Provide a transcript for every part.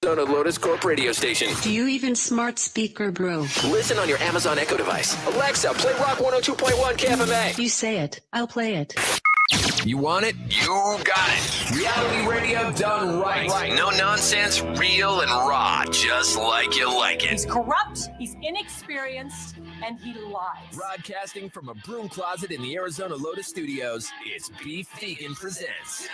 Arizona Lotus Corp radio station. Do you even smart speaker, bro? Listen on your Amazon Echo device. Alexa, play Rock 102.1 KFMA. You say it. I'll play it. You want it? You got it. Reality radio done right. No nonsense, real and raw, just like you like it. He's corrupt, he's inexperienced, and he lies. Broadcasting from a broom closet in the Arizona Lotus Studios, it's Beef Vegan Presents.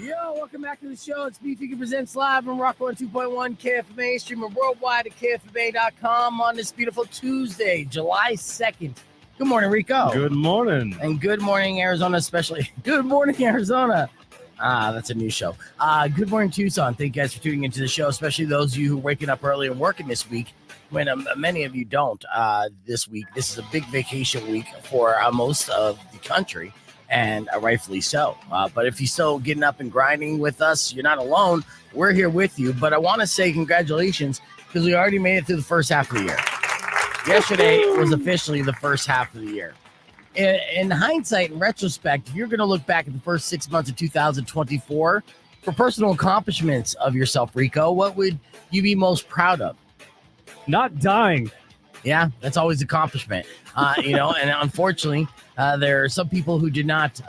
Yo, welcome back to the show. It's Beef Vegan Presents live on Rock 102.1 KFMA, streaming worldwide at KFMA.com on this beautiful Tuesday, July 2nd. Good morning, Rico. Good morning. And good morning, Arizona, especially. Good morning, Arizona. That's a new show. Good morning, Tucson. Thank you guys for tuning into the show, especially those of you who are waking up early and working this week, when many of you don't this week. This is a big vacation week for most of the country. And rightfully so. But if you're still getting up and grinding with us, you're not alone. We're here with you. But I want to say congratulations because we already made it through the first half of the year. Yesterday was officially the first half of the year. In hindsight, in retrospect, if you're going to look back at the first 6 months of 2024 for personal accomplishments of yourself, Rico, what would you be most proud of? Not dying. Yeah, that's always accomplishment. And unfortunately, there are some people who did not,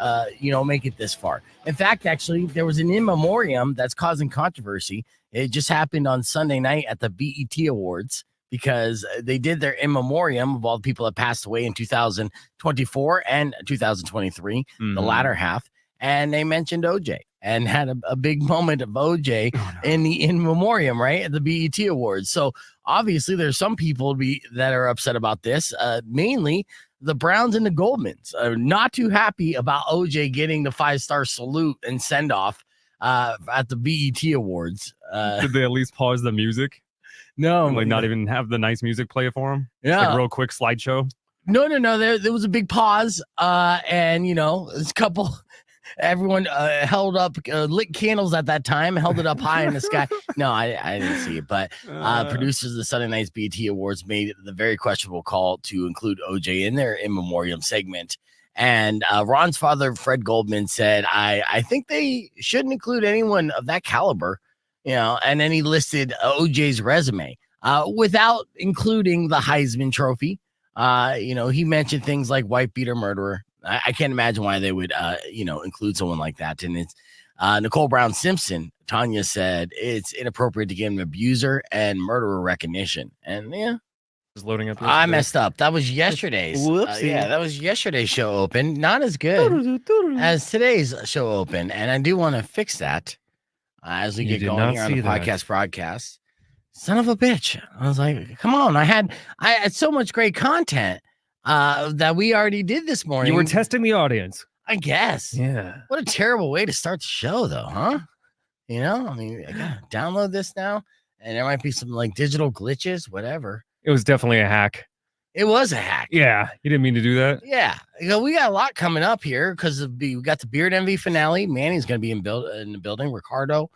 make it this far. In fact, actually, there was an in memoriam that's causing controversy. It just happened on Sunday night at the BET Awards because they did their in memoriam of all the people that passed away in 2024 and 2023, the latter half. And they mentioned OJ and had a big moment of OJ in the in memoriam, right, at the BET Awards. So obviously, there's some people that are upset about this, mainly the Browns and the Goldmans are not too happy about OJ getting the 5-star salute and send off at the BET Awards. Did they at least pause the music? No, like not even have the nice music play for him? Yeah, like real quick slideshow. No. There was a big pause, and there's a couple. Everyone held up, lit candles at that time, held it up high in the sky. No, I didn't see it, but producers of the Sunday Night's BET Awards made the very questionable call to include OJ in their in memoriam segment. And Ron's father, Fred Goldman, said, I think they shouldn't include anyone of that caliber, and then he listed OJ's resume without including the Heisman Trophy. He mentioned things like wife beater murderer. I can't imagine why they would, include someone like that. And it's Nicole Brown Simpson. Tanya said it's inappropriate to give him abuser and murderer recognition. And just loading up. I messed up. That was yesterday's. That was yesterday's show open. Not as good as today's show open. And I do want to fix that as we get going here on the podcast broadcast. Son of a bitch. I was like, come on. I had so much great content that we already did this morning. You were testing the audience, I guess. Yeah. What a terrible way to start the show, though, huh? I gotta download this now, and there might be some like digital glitches, whatever. It was definitely a hack. It was a hack. Yeah, you didn't mean to do that. Yeah, we got a lot coming up here because we got the Beard Envy finale. Manny's gonna be in the building. Ricardo,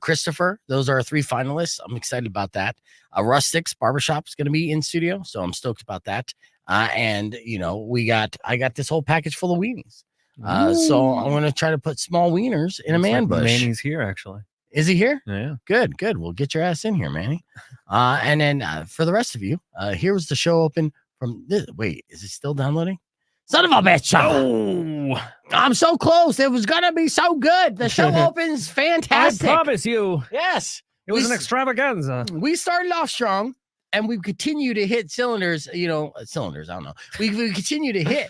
Christopher, those are our 3 finalists. I'm excited about that. Rustik's barbershop is gonna be in studio, so I'm stoked about that. I got this whole package full of weenies. So I'm going to try to put small wieners in a man bush. Manny's here, actually. Is he here? Yeah. Good. We'll get your ass in here, Manny. And then for the rest of you, here was the show open from this. Wait, is it still downloading? Son of a bitch. Oh, I'm so close. It was going to be so good. The show opens fantastic. I promise you. Yes. It was an extravaganza. We started off strong. And we continue to hit cylinders, I don't know. We continue to hit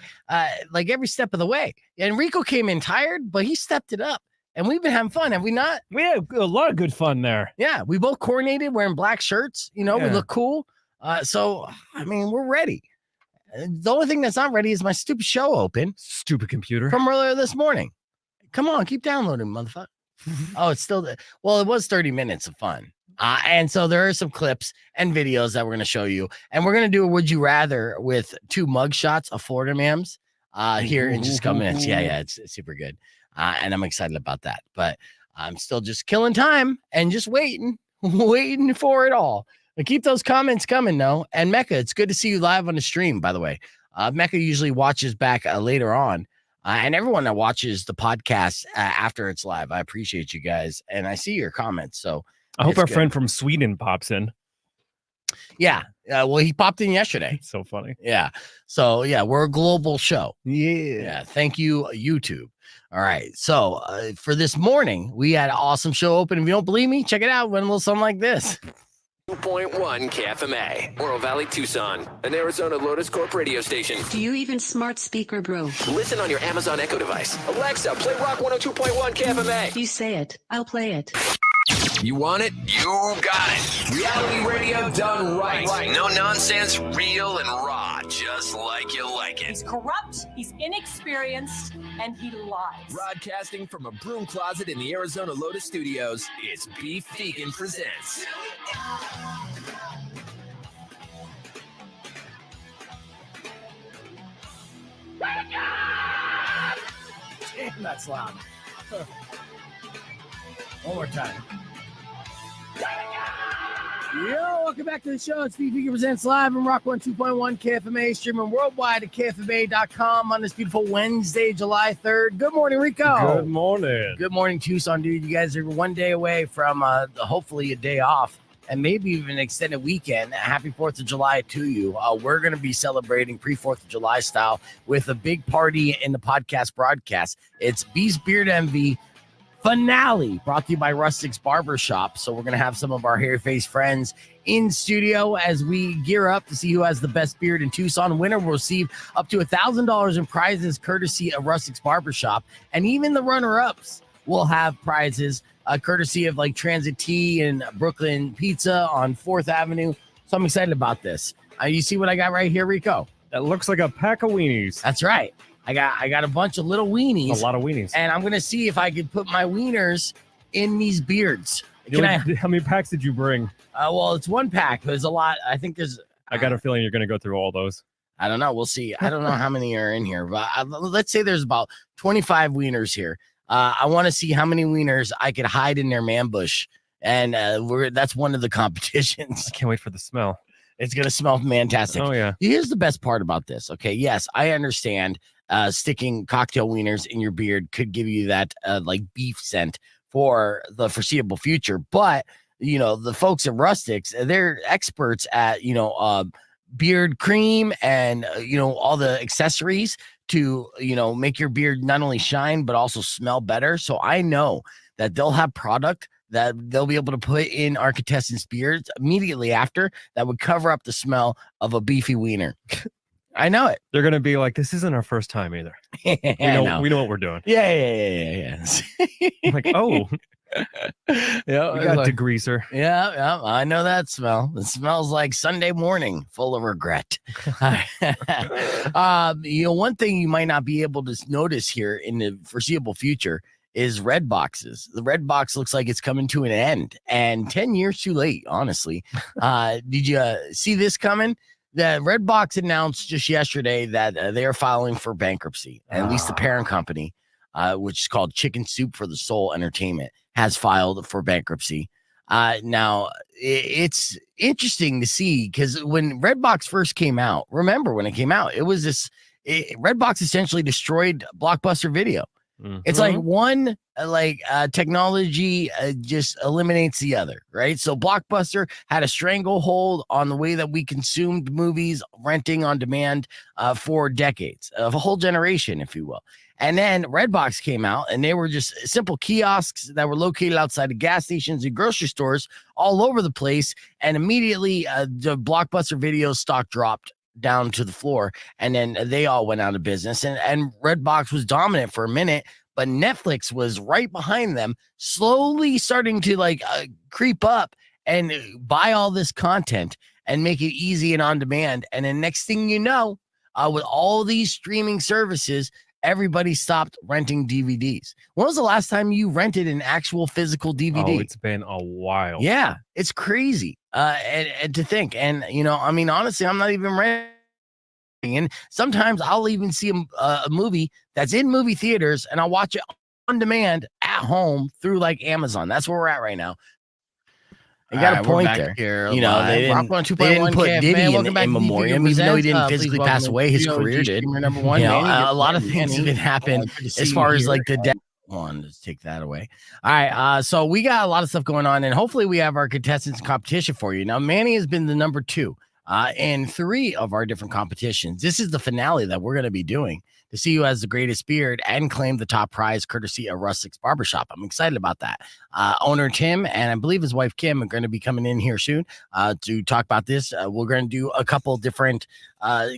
like every step of the way. And Rico came in tired, but he stepped it up. And we've been having fun, have we not? We had a lot of good fun there. Yeah, we both coordinated wearing black shirts. We look cool. We're ready. The only thing that's not ready is my stupid show open. Stupid computer. From earlier this morning. Come on, keep downloading, motherfucker. Oh, it's still there. Well, it was 30 minutes of fun. And so there are some clips and videos that we're going to show you. And we're going to do a Would You Rather with 2 mugshots of Florida mams here in just a couple minutes. Yeah, it's super good. And I'm excited about that. But I'm still just killing time and just waiting for it all. But keep those comments coming, though. And Mecca, it's good to see you live on the stream, by the way. Mecca usually watches back later on. And everyone that watches the podcast after it's live, I appreciate you guys. And I see your comments. So I hope our good. friend from Sweden pops in. Yeah. Well, he popped in yesterday. So funny. Yeah. So, yeah, we're a global show. Yeah. Yeah. Thank you, YouTube. All right. So, for this morning, we had an awesome show open. If you don't believe me, check it out. Went a little something like this. 2.1 KFMA, Oro Valley, Tucson, an Arizona Lotus Corp radio station. Do you even smart speaker, bro? Listen on your Amazon Echo device. Alexa, play Rock 102.1 KFMA. You say it, I'll play it. You want it? You got it. Reality radio done right. No nonsense, real and raw, just like you like it. He's corrupt, he's inexperienced, and he lies. Broadcasting from a broom closet in the Arizona Lotus Studios, it's Beef Vegan Presents. Damn, that's loud. One more time. Yo, welcome back to the show. It's VV Presents Live on Rock 102.1 KFMA, streaming worldwide at KFMA.com on this beautiful Wednesday, July 3rd. Good morning, Rico. Good morning. Good morning, Tucson, dude. You guys are one day away from hopefully a day off and maybe even an extended weekend. Happy 4th of July to you. We're going to be celebrating pre-4th of July style with a big party in the podcast broadcast. It's Beast Beard Envy finale brought to you by Rustik's Barber Shop. So we're going to have some of our hairy face friends in studio as we gear up to see who has the best beard in Tucson. Winner will receive up to $1,000 in prizes courtesy of Rustik's Barber Shop. And even the runner-ups will have prizes courtesy of like Transit Tea and Brooklyn Pizza on 4th Avenue. So I'm excited about this. You see what I got right here, Rico? That looks like a pack of weenies. That's right. I got a bunch of little weenies. A lot of weenies. And I'm going to see if I could put my wieners in these beards. How many packs did you bring? Well, it's one pack. There's a lot. I think there's... I got a feeling you're going to go through all those. I don't know. We'll see. I don't know how many are in here. But let's say there's about 25 wieners here. I want to see how many wieners I could hide in their man bush. And that's one of the competitions. I can't wait for the smell. It's going to smell fantastic. Oh, yeah. Here's the best part about this. Okay. Yes, I understand sticking cocktail wieners in your beard could give you that like beef scent for the foreseeable future. But, you know, the folks at Rustik's, they're experts at, beard cream and, all the accessories to, make your beard not only shine, but also smell better. So I know that they'll have product that they'll be able to put in our contestants' beards immediately after that would cover up the smell of a beefy wiener. I know it. They're going to be like, this isn't our first time either. We know what we're doing. Yeah. I'm like, oh. Yeah, we got degreaser. Yeah, I know that smell. It smells like Sunday morning, full of regret. One thing you might not be able to notice here in the foreseeable future is red boxes. The red box looks like it's coming to an end, and 10 years too late, honestly. Did you see this coming? The Redbox announced just yesterday that they are filing for bankruptcy. At least the parent company, which is called Chicken Soup for the Soul Entertainment, has filed for bankruptcy. Now, it's interesting to see because when Redbox first came out, remember when it came out, it was Redbox essentially destroyed Blockbuster Video. Mm-hmm. It's like one technology just eliminates the other, right? So Blockbuster had a stranglehold on the way that we consumed movies, renting on demand for decades, of a whole generation, if you will. And then Redbox came out, and they were just simple kiosks that were located outside of gas stations and grocery stores all over the place. And immediately, the Blockbuster Video stock dropped down to the floor, and then they all went out of business. And Redbox was dominant for a minute, but Netflix was right behind them, slowly starting to creep up and buy all this content and make it easy and on demand. And then next thing you know, with all these streaming services, everybody stopped renting DVDs. When was the last time you rented an actual physical DVD? Oh, it's been a while. Yeah, it's crazy and to think. And, honestly, I'm not even renting. And sometimes I'll even see a movie that's in movie theaters and I'll watch it on demand at home through like Amazon. That's where we're at right now. You got a point there. Here, you know, they didn't put Diddy in memoriam, even though he didn't physically pass away. His career did. Number one, you know, Manny, a lot of things even happened as far as like the death. One, let's take that away. All right, so we got a lot of stuff going on, and hopefully we have our contestants competition for you. Now, Manny has been the number 2 in 3 of our different competitions. This is the finale that we're going to be doing to see who has the greatest beard and claim the top prize courtesy of Rustik's Barbershop. I'm excited about that. Owner Tim and I believe his wife Kim are going to be coming in here soon to talk about this. We're going to do a couple different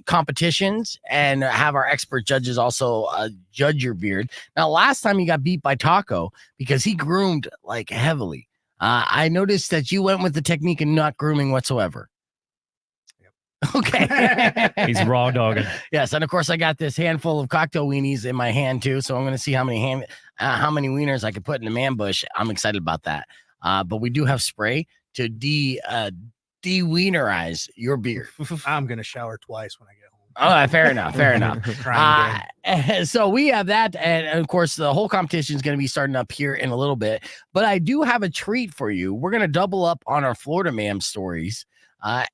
competitions and have our expert judges also judge your beard. Now, last time you got beat by Taco because he groomed like heavily. I noticed that you went with the technique of not grooming whatsoever. Okay. He's raw dogging. Yes, and of course I got this handful of cocktail weenies in my hand too, so I'm going to see how many wieners I can put in a man bush. I'm excited about that. But we do have spray to de-wienerize your beard. I'm going to shower twice when I get home. Oh, fair enough. Fair enough. So we have that. And of course, the whole competition is going to be starting up here in a little bit. But I do have a treat for you. We're going to double up on our Florida man stories.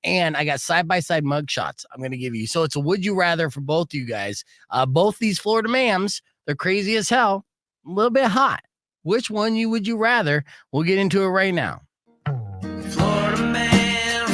And I got side-by-side mug shots I'm going to give you. So it's a would you rather for both you guys. Both these Florida mams, they're crazy as hell, a little bit hot. Which one would you rather? We'll get into it right now. Florida man,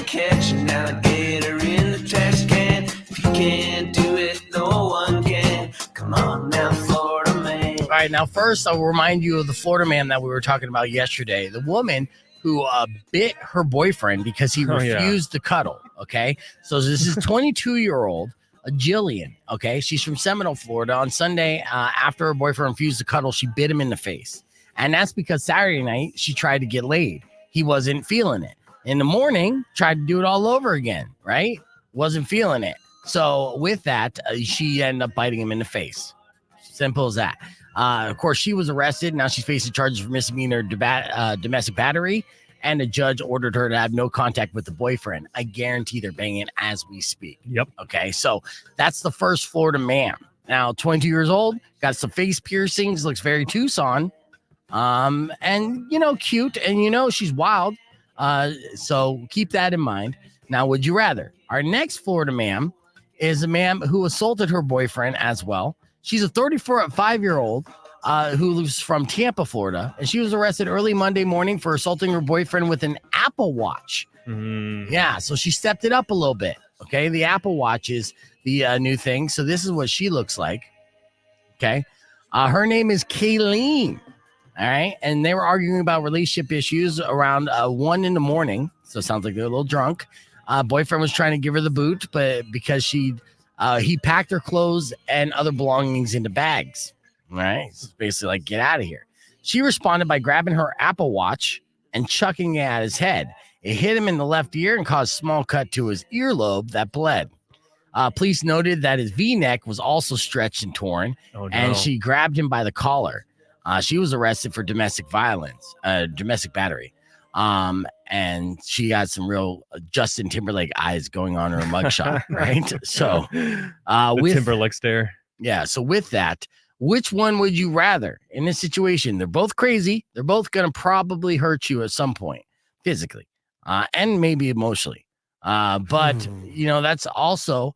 catch an alligator in the trash can. If you can't do it, no one can. Come on now, Florida man. All right, now first I'll remind you of the Florida man that we were talking about yesterday. The woman who bit her boyfriend because he refused to cuddle, okay? So this is 22-year-old Jillian, okay? She's from Seminole, Florida. On Sunday, after her boyfriend refused to cuddle, she bit him in the face. And that's because Saturday night, she tried to get laid. He wasn't feeling it. In the morning, tried to do it all over again, right? Wasn't feeling it. So with that, she ended up biting him in the face. Simple as that. Of course, she was arrested. Now she's facing charges for misdemeanor domestic battery, and the judge ordered her to have no contact with the boyfriend. I guarantee they're banging as we speak. Yep. Okay, so that's the first Florida man. Now, 22 years old, got some face piercings, looks very Tucson, and, you know, cute, and, you know, she's wild. So keep that in mind. Now, would you rather? Our next Florida man is a man who assaulted her boyfriend as well. She's a 35-year-old who lives from Tampa, Florida, and she was arrested early Monday morning for assaulting her boyfriend with an Apple Watch. Yeah, so she stepped it up a little bit. Okay, the Apple Watch is the new thing. So this is what she looks like. Okay, her name is Kayleen. All right, and they were arguing about relationship issues around 1 a.m. So it sounds like they're a little drunk. Boyfriend was trying to give her the boot, but because he packed her clothes and other belongings into bags. All right. It's basically like, get out of here. She responded by grabbing her Apple Watch and chucking it at his head. It hit him in the left ear and caused a small cut to his earlobe that bled. Police noted that his V-neck was also stretched and torn, and she grabbed him by the collar. She was arrested for domestic violence, domestic battery. And she got some real Justin Timberlake eyes going on in her mugshot, right? So, with Timberlake stare. Yeah. So with that, which one would you rather in this situation? They're both crazy. They're both going to probably hurt you at some point physically, and maybe emotionally. But you know, that's also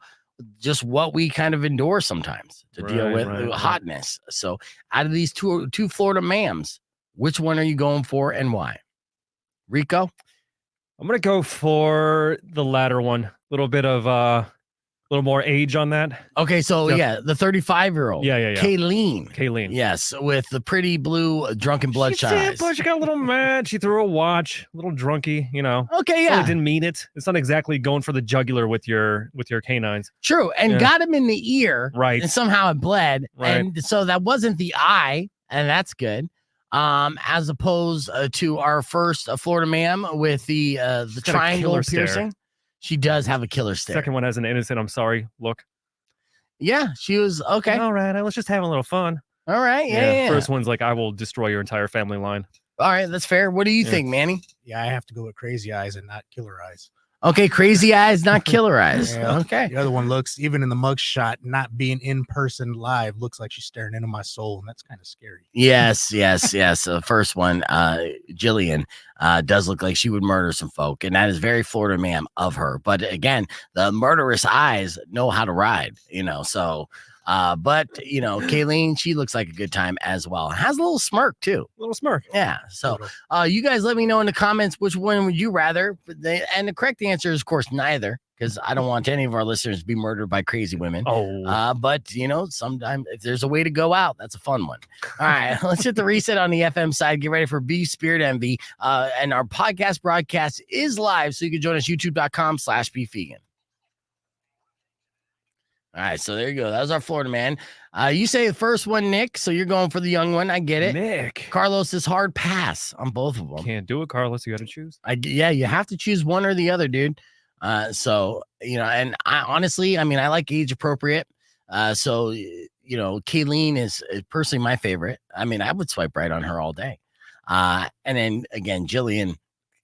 just what we kind of endure sometimes to deal with hotness. So out of these two Florida mams, which one are you going for and why? Rico? I'm going to go for the latter one. A little bit of a little more age on that. Okay, so the 35-year-old. Yeah. Kayleen. Yes, with the pretty blue drunken bloodshot eyes. She got a little mad. She threw a watch, a little drunky, you know. Okay, yeah. Didn't mean it. It's not exactly going for the jugular with your canines. True, and got him in the ear. Right. And somehow it bled. Right. And so that wasn't the eye, and that's good. As opposed to our first Florida ma'am with the triangle piercing. She does have a killer stare. Second one has an innocent, I'm sorry, look. Yeah, she was okay. All right, let's just have a little fun. All right, yeah. First one's like, I will destroy your entire family line. All right, that's fair. What do you think, Manny? Yeah, I have to go with crazy eyes and not killer eyes. Okay, crazy eyes, not killer eyes. Yeah. Okay. The other one looks, even in the mug shot, not being in person live, looks like she's staring into my soul, and that's kind of scary. Yes. The first one, Jillian, does look like she would murder some folk, and that is very Florida man of her. But again, the murderous eyes know how to ride, so. But Kayleen, she looks like a good time as well. Has a little smirk too. Little smirk. Yeah. So, you guys let me know in the comments which one would you rather. And the correct answer is, of course, neither, because I don't want any of our listeners to be murdered by crazy women. Oh. But sometimes if there's a way to go out, that's a fun one. All right, let's hit the reset on the FM side. Get ready for Beef Spirit Envy. And our podcast broadcast is live, so you can join us youtube.com/beefvegan. All right, so there you go. That was our Florida man. You say the first one, Nick, so you're going for the young one. I get it. Nick. Carlos is hard pass on both of them. Can't do it, Carlos. You got to choose. Yeah, you have to choose one or the other, dude. So, and I honestly, I like age appropriate. So, Kayleen is personally my favorite. I would swipe right on her all day. And then again, Jillian,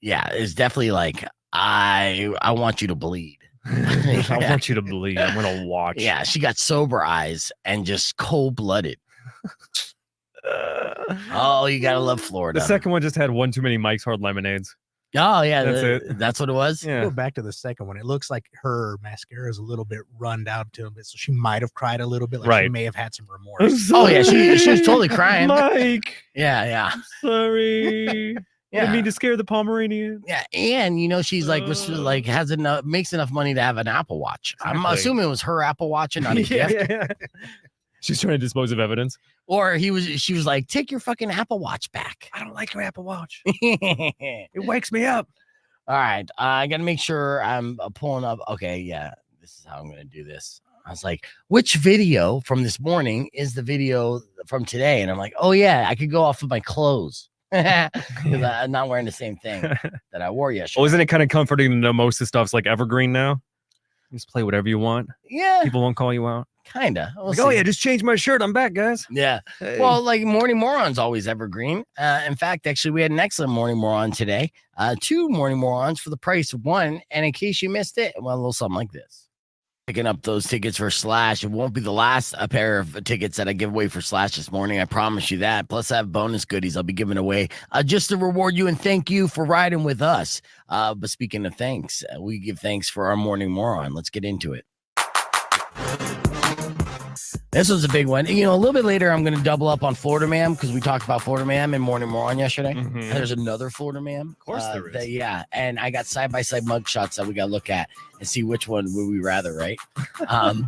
is definitely like, I want you to bleed. I want you to bleed. I'm gonna watch. Yeah, she got sober eyes and just cold-blooded. Oh, you gotta love Florida. The second one just had one too many Mike's Hard Lemonades. Oh yeah, That's it. That's what it was. Yeah. Go back to the second one. It looks like her mascara is a little bit run down to a bit, so she might have cried a little bit. Like she Right. may have had some remorse. Oh yeah, she was totally crying. Mike. Yeah. Sorry. I didn't Yeah. mean to scare the Pomeranian. Yeah, and she's like has enough, makes enough money to have an Apple Watch. I'm Exactly. assuming it was her Apple Watch and not a gift. Yeah. She's trying to dispose of evidence. Or she was like, take your fucking Apple Watch back. I don't like your Apple Watch. All It wakes me up. right, I gotta make sure I'm pulling up. Okay, yeah, this is how I'm gonna do this. I was like, which video from this morning is the video from today? And I'm like, oh yeah, I could go off of my clothes. Because I'm not wearing the same thing that I wore yesterday. Well, isn't it kind of comforting to know most of the stuff's like evergreen now? You just play whatever you want. Yeah, People won't call you out. kinda. We'll Like, see. oh yeah, just change my shirt. I'm back, guys. Yeah. Hey. Well, like Morning Moron's always evergreen. In fact, actually, we had an excellent Morning Moron today. 2 Morning Morons for the price of 1. And in case you missed it, well, a little something like this. Picking up those tickets for Slash. It won't be the last pair of tickets that I give away for Slash this morning. I promise you that. Plus, I have bonus goodies I'll be giving away just to reward you and thank you for riding with us. But speaking of thanks, we give thanks for our Morning Moron. Let's get into it. This was a big one. A little bit later, I'm going to double up on Florida Man because we talked about Florida Man and Morning Moron yesterday. Mhm. There's another Florida Man. Of course there is. And I got side-by-side mug shots that we got to look at and see which one would we rather, right?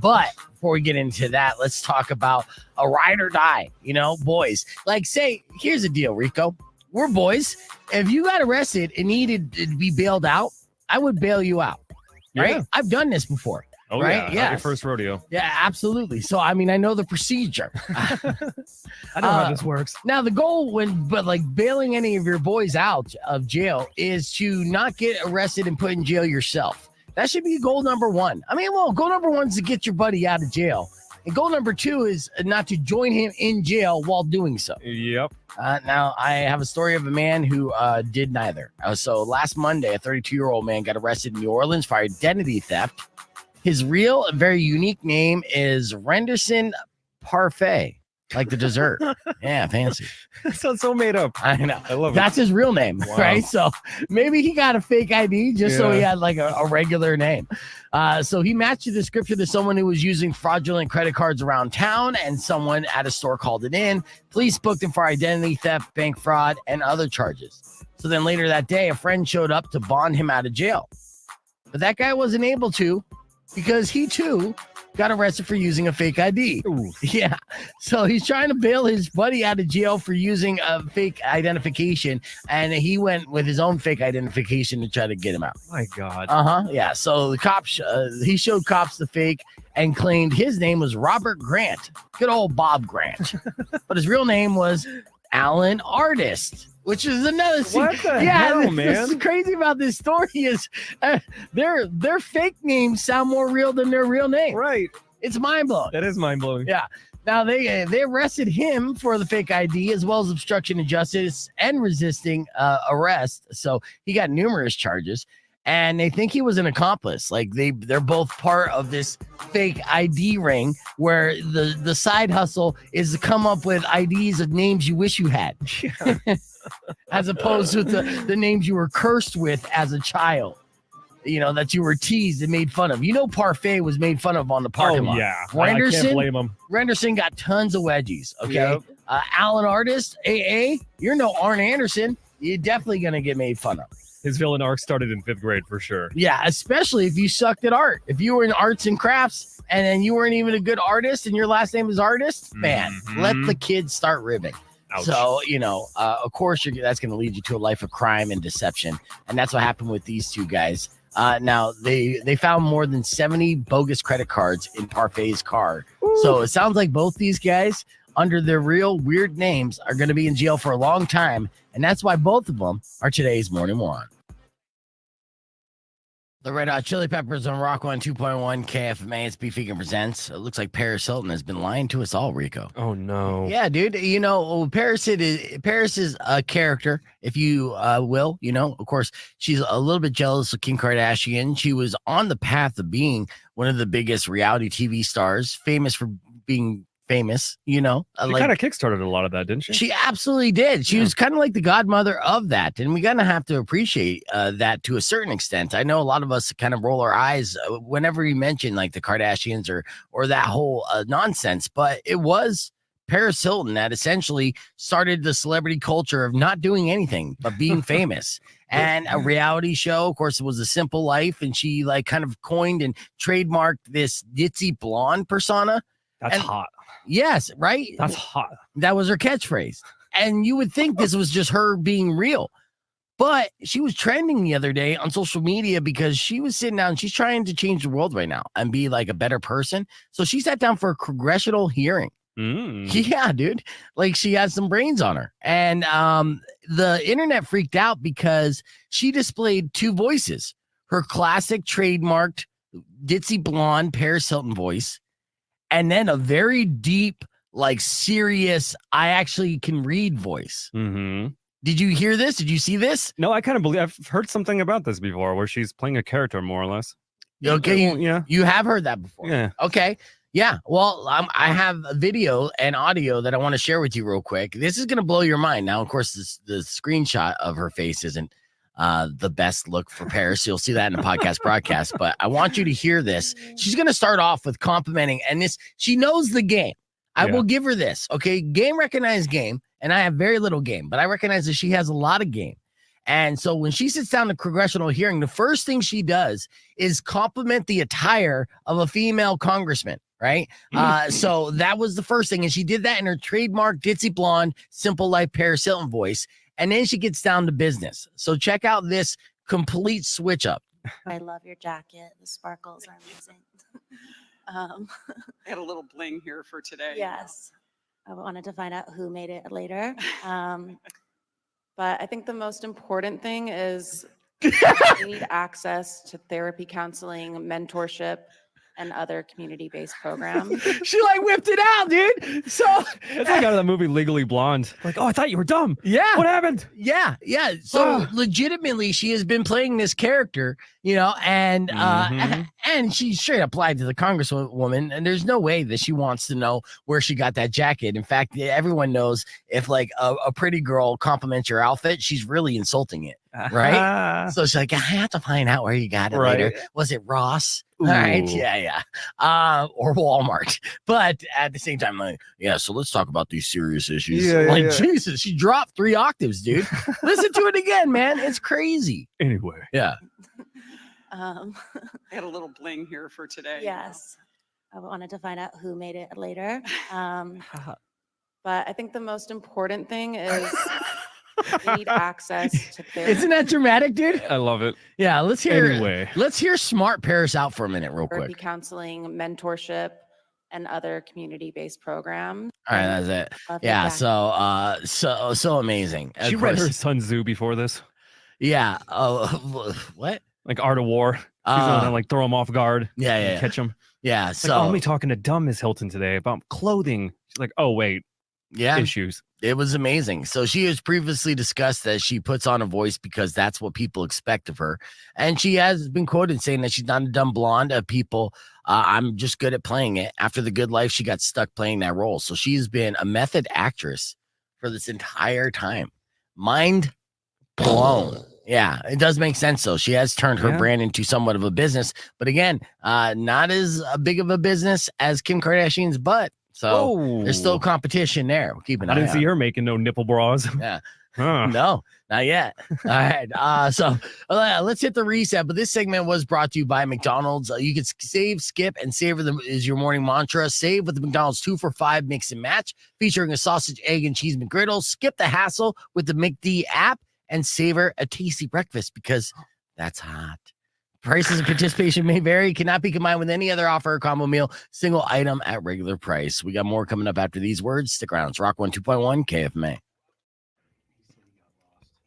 But before we get into that, let's talk about a ride or die, boys. Like, say, here's the deal, Rico. We're boys. If you got arrested and needed to be bailed out, I would bail you out, right? Yeah. I've done this before. Oh Right? yeah. Not Yes. your first rodeo. Yeah, absolutely. So, I know the procedure. I know how this works. Now, the goal bailing any of your boys out of jail is to not get arrested and put in jail yourself. That should be goal number 1. Goal number 1 is to get your buddy out of jail. And goal number 2 is not to join him in jail while doing so. Yep. Now, I have a story of a man who did neither. So last Monday, a 32-year-old man got arrested in New Orleans for identity theft. His real, very unique name is Renderson Parfait, like the dessert. Yeah, fancy. That sounds so made up. I know. I love it. That's his real name, Wow. right? So maybe he got a fake ID just so he had like a regular name. So he matched the description to someone who was using fraudulent credit cards around town, and someone at a store called it in. Police booked him for identity theft, bank fraud, and other charges. So then later that day, a friend showed up to bond him out of jail. But that guy wasn't able to because he too got arrested for using a fake ID. Ooh. Yeah. So he's trying to bail his buddy out of jail for using a fake identification. And he went with his own fake identification to try to get him out. My God. Yeah. So the cops, he showed cops the fake and claimed his name was Robert Grant. Good old Bob Grant. But his real name was Alan Artist, which is another. What the hell, What's man? crazy about this story is their fake names sound more real than their real name. Right. It's mind blowing. That is mind blowing. Yeah. Now they arrested him for the fake ID as well as obstruction of justice and resisting arrest. So he got numerous charges. and they think he was an accomplice. Like they're both part of this fake ID ring where the side hustle is to come up with IDs of names you wish you had, as opposed to the names you were cursed with as a child. You know, that you were teased and made fun of. You know, Parfait was made fun of on the parking lot. Yeah, I can't blame him. Renderson got tons of wedgies. Okay, Yep. Alan Artist, AA, you're no Arn Anderson. You're definitely gonna get made fun of. His villain arc started in 5th grade for sure. Yeah, especially if you sucked at art. If you were in arts and crafts and then you weren't even a good artist and your last name is Artist, man, let the kids start ribbing. Ouch. So, you know, of course, that's going to lead you to a life of crime and deception. And that's what happened with these two guys. Now, they found more than 70 bogus credit cards in Parfait's car. Ooh. So it sounds like both these guys, under their real weird names, are going to be in jail for a long time. And that's why both of them are today's Morning Moron. The Red Hot Chili Peppers on Rock 102.1 KFMA. It's Beef Vegan Presents. It looks like Paris Hilton has been lying to us all, Rico. Oh, no. Yeah, dude. You know, Paris is a character, if you will. You know, of course, she's a little bit jealous of Kim Kardashian. She was on the path of being one of the biggest reality TV stars, famous for being famous, you know. She kind of kickstarted a lot of that, didn't she? She absolutely did. She was kind of like the godmother of that. And we kind of have to appreciate that to a certain extent. I know a lot of us kind of roll our eyes whenever you mention like the Kardashians or that whole nonsense. But it was Paris Hilton that essentially started the celebrity culture of not doing anything but being famous. And a reality show, of course, it was A Simple Life. And she like kind of coined and trademarked this ditzy blonde persona. That's hot. Yes, right? That's hot. That was her catchphrase. And you would think this was just her being real. But she was trending the other day on social media because she was sitting down. She's trying to change the world right now and be like a better person. So she sat down for a congressional hearing. Yeah, dude. Like she has some brains on her. And the internet freaked out because she displayed two voices. Her classic trademarked ditzy blonde Paris Hilton voice. And then a very deep, like serious, I actually can read voice. Mm-hmm. Did you hear this? Did you see this? No, I kind of believe I've heard something about this before where she's playing a character more or less. Okay. Yeah. You have heard that before. Yeah. Okay. Yeah. Well, I have a video and audio that I want to share with you real quick. This is going to blow your mind. Now, of course, the screenshot of her face isn't the best look for Paris. You'll see that in the podcast broadcast, but I want you to hear this. She's going to start off with complimenting, and she knows the game. I will give her this. Okay. Game recognized game. And I have very little game, but I recognize that she has a lot of game. And so when she sits down to congressional hearing, the first thing she does is compliment the attire of a female congressman. Right. So that was the first thing. And she did that in her trademark ditzy blonde, Simple Life Paris Hilton voice. And then she gets down to business. So check out this complete switch up. I love your jacket. The sparkles are amazing. I had a little bling here for today. Yes. I wanted to find out who made it later. But I think the most important thing is you need access to therapy, counseling, mentorship, and other community-based programs. She like whipped it out, dude. So it's like out of the movie Legally Blonde. Like, oh, I thought you were dumb. Yeah. What happened? Yeah. So legitimately, she has been playing this character, you know, and and she straight applied to the congresswoman, and there's no way that she wants to know where she got that jacket. In fact, everyone knows if like a pretty girl compliments your outfit, she's really insulting it. Right. So she's like, I have to find out where you got it later. Was it Ross? All right. Yeah. Or Walmart. But at the same time, like, yeah, so let's talk about these serious issues. Jesus, she dropped 3 octaves, dude. Listen to it again, man. It's crazy. Anyway. Yeah. I had a little bling here for today. Yes. I wanted to find out who made it later. But I think the most important thing is you need access to therapy. Isn't that dramatic, dude? I love it. Yeah, let's hear Anyway. Let's hear smart Paris out for a minute real Therapy, quick. counseling, mentorship, and other community-based programs. All right, that's it. Love your Yeah, jacket. so amazing. Of She read course. her Sun Tzu before this. Yeah. Oh, what? Like Art of War. She's gonna like throw him off guard. Yeah. Catch him. Yeah. It's So like, oh, I'm talking to dumb Miss Hilton today about clothing. She's like, oh wait, Yeah. issues. It was amazing. So she has previously discussed that she puts on a voice because that's what people expect of her. And she has been quoted saying that she's not a dumb blonde of people. I'm just good at playing it. After The Good Life, she got stuck playing that role. So she's been a method actress for this entire time. Mind blown. Yeah, it does make sense though. She has turned her brand into somewhat of a business, but again, not as big of a business as Kim Kardashian's butt. So there's still competition there. We'll keep an eye I didn't see on. her making no nipple bras. Yeah. Huh. No, not yet. All right. So let's hit the reset. But this segment was brought to you by McDonald's. You can save, skip, and savor them is your morning mantra. Save with the McDonald's 2 for $5 mix and match, featuring a sausage, egg, and cheese McGriddle. Skip the hassle with the McD app and savor a tasty breakfast because that's hot. Prices and participation may vary, cannot be combined with any other offer or combo meal, single item at regular price. We got more coming up after these words. Stick around. It's Rock 102.1 KFMA.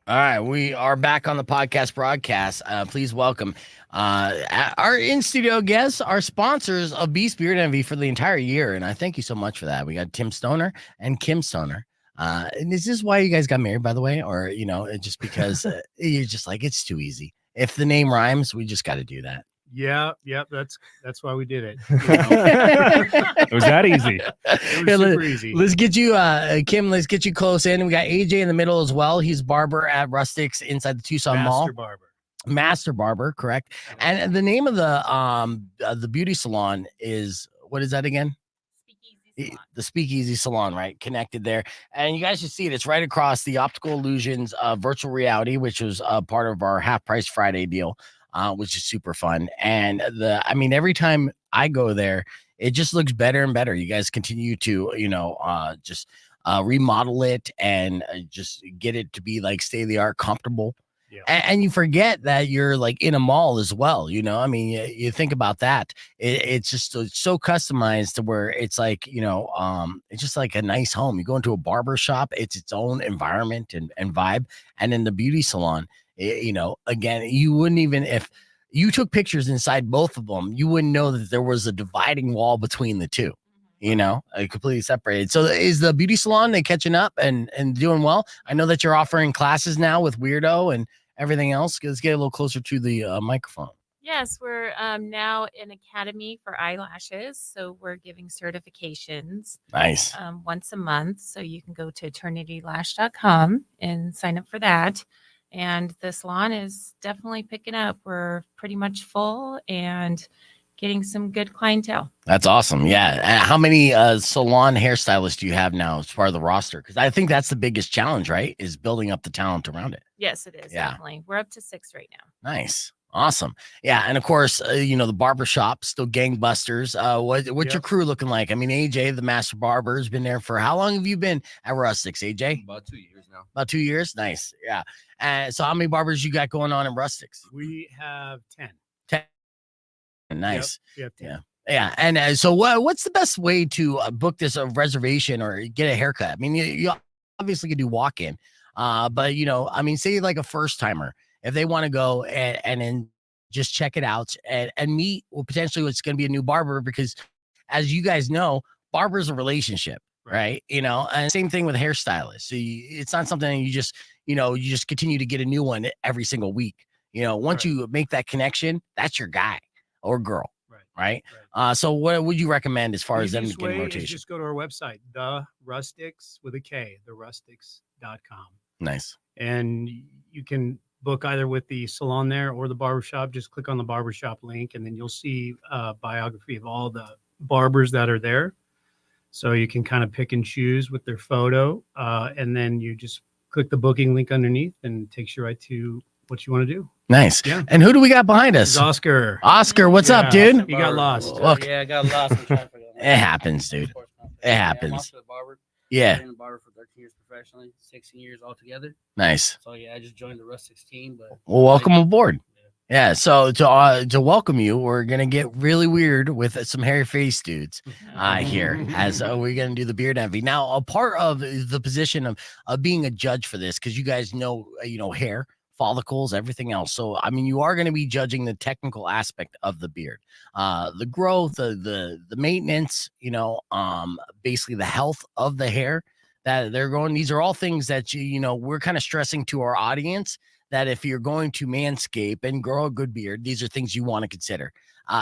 All right, we are back on the podcast broadcast. Please welcome our in-studio guests, our sponsors of Beast Beard Envy for the entire year, and I thank you so much for that. We got Tim Stoner and Kim Stoner. And is this why you guys got married, by the way? Or, just because you're just like, it's too easy. If the name rhymes, we just got to do that. Yeah, that's why we did it. It was that easy. It was super easy. Let's get you, Kim. Let's get you close in. We got AJ in the middle as well. He's Barber at Rustik's inside the Tucson Mall. Master Barber, correct? And the name of the beauty salon is, what is that again? The Speakeasy Salon, right? Connected there. And you guys should see it. It's right across the Optical Illusions virtual reality, which was part of our half price Friday deal, which is super fun. And every time I go there, it just looks better and better. You guys continue to, just remodel it and just get it to be like state of the art, comfortable. Yeah. And you forget that you're like in a mall as well. You think about that. It's just so customized to where it's like, it's just like a nice home. You go into a barber shop, it's its own environment and vibe. And in the beauty salon, again, you wouldn't even, if you took pictures inside both of them, you wouldn't know that there was a dividing wall between the two. Completely separated. So is the beauty salon, they catching up and doing well? I know that you're offering classes now with Weirdo and everything else. Let's get a little closer to the microphone. Yes, we're now an academy for eyelashes. So we're giving certifications. Nice. Once a month. So you can go to eternitylash.com and sign up for that. And the salon is definitely picking up. We're pretty much full and getting some good clientele. That's awesome. Yeah. How many salon hairstylists do you have now as part of the roster? Because I think that's the biggest challenge, right? Is building up the talent around it. Yes, it is. Yeah. Definitely. We're up to 6 right now. Nice. Awesome. Yeah. And of course, the barber shop, still gangbusters. What's your crew looking like? AJ, the master barber, has been there for how long have you been at Rustik's, AJ? About 2 years now. About 2 years? Nice. Yeah. And so how many barbers you got going on in Rustik's? We have 10. 10. Nice. Yep. Yeah. And so what's the best way to book this reservation or get a haircut? You obviously can do walk-in, but say like a first timer, if they want to go and then just check it out and meet potentially what's going to be a new barber, because as you guys know, barber's a relationship, right? And same thing with hairstylists. So it's not something you just continue to get a new one every single week. Once you make that connection, that's your guy or girl, right? So what would you recommend as far as them getting rotation? Just go to our website, the Rustiks with a K, therustiks.com. Nice. And you can book either with the salon there or the barbershop. Just click on the barbershop link and then you'll see a biography of all the barbers that are there. So you can kind of pick and choose with their photo. And then you just click the booking link underneath and it takes you right to what you want to do. Nice. Yeah. And who do we got behind us? It's Oscar. Oscar, what's up, dude? You got lost. Look, Yeah, I got lost. it happens, dude. It happens. I'm also a barber. Yeah. I've been a barber for 13 years professionally, 16 years altogether. Nice. So yeah, I just joined the Rustik's team. But Well, welcome aboard. Yeah. So to welcome you, we're gonna get really weird with some hairy face dudes here as we're gonna do the beard envy. Now, a part of the position of being a judge for this, because you guys know hair, follicles, everything else. So you are going to be judging the technical aspect of the beard, the growth, the maintenance, basically the health of the hair. that they're going. These are all things that we're kind of stressing to our audience that if you're going to manscape and grow a good beard, these are things you want to consider.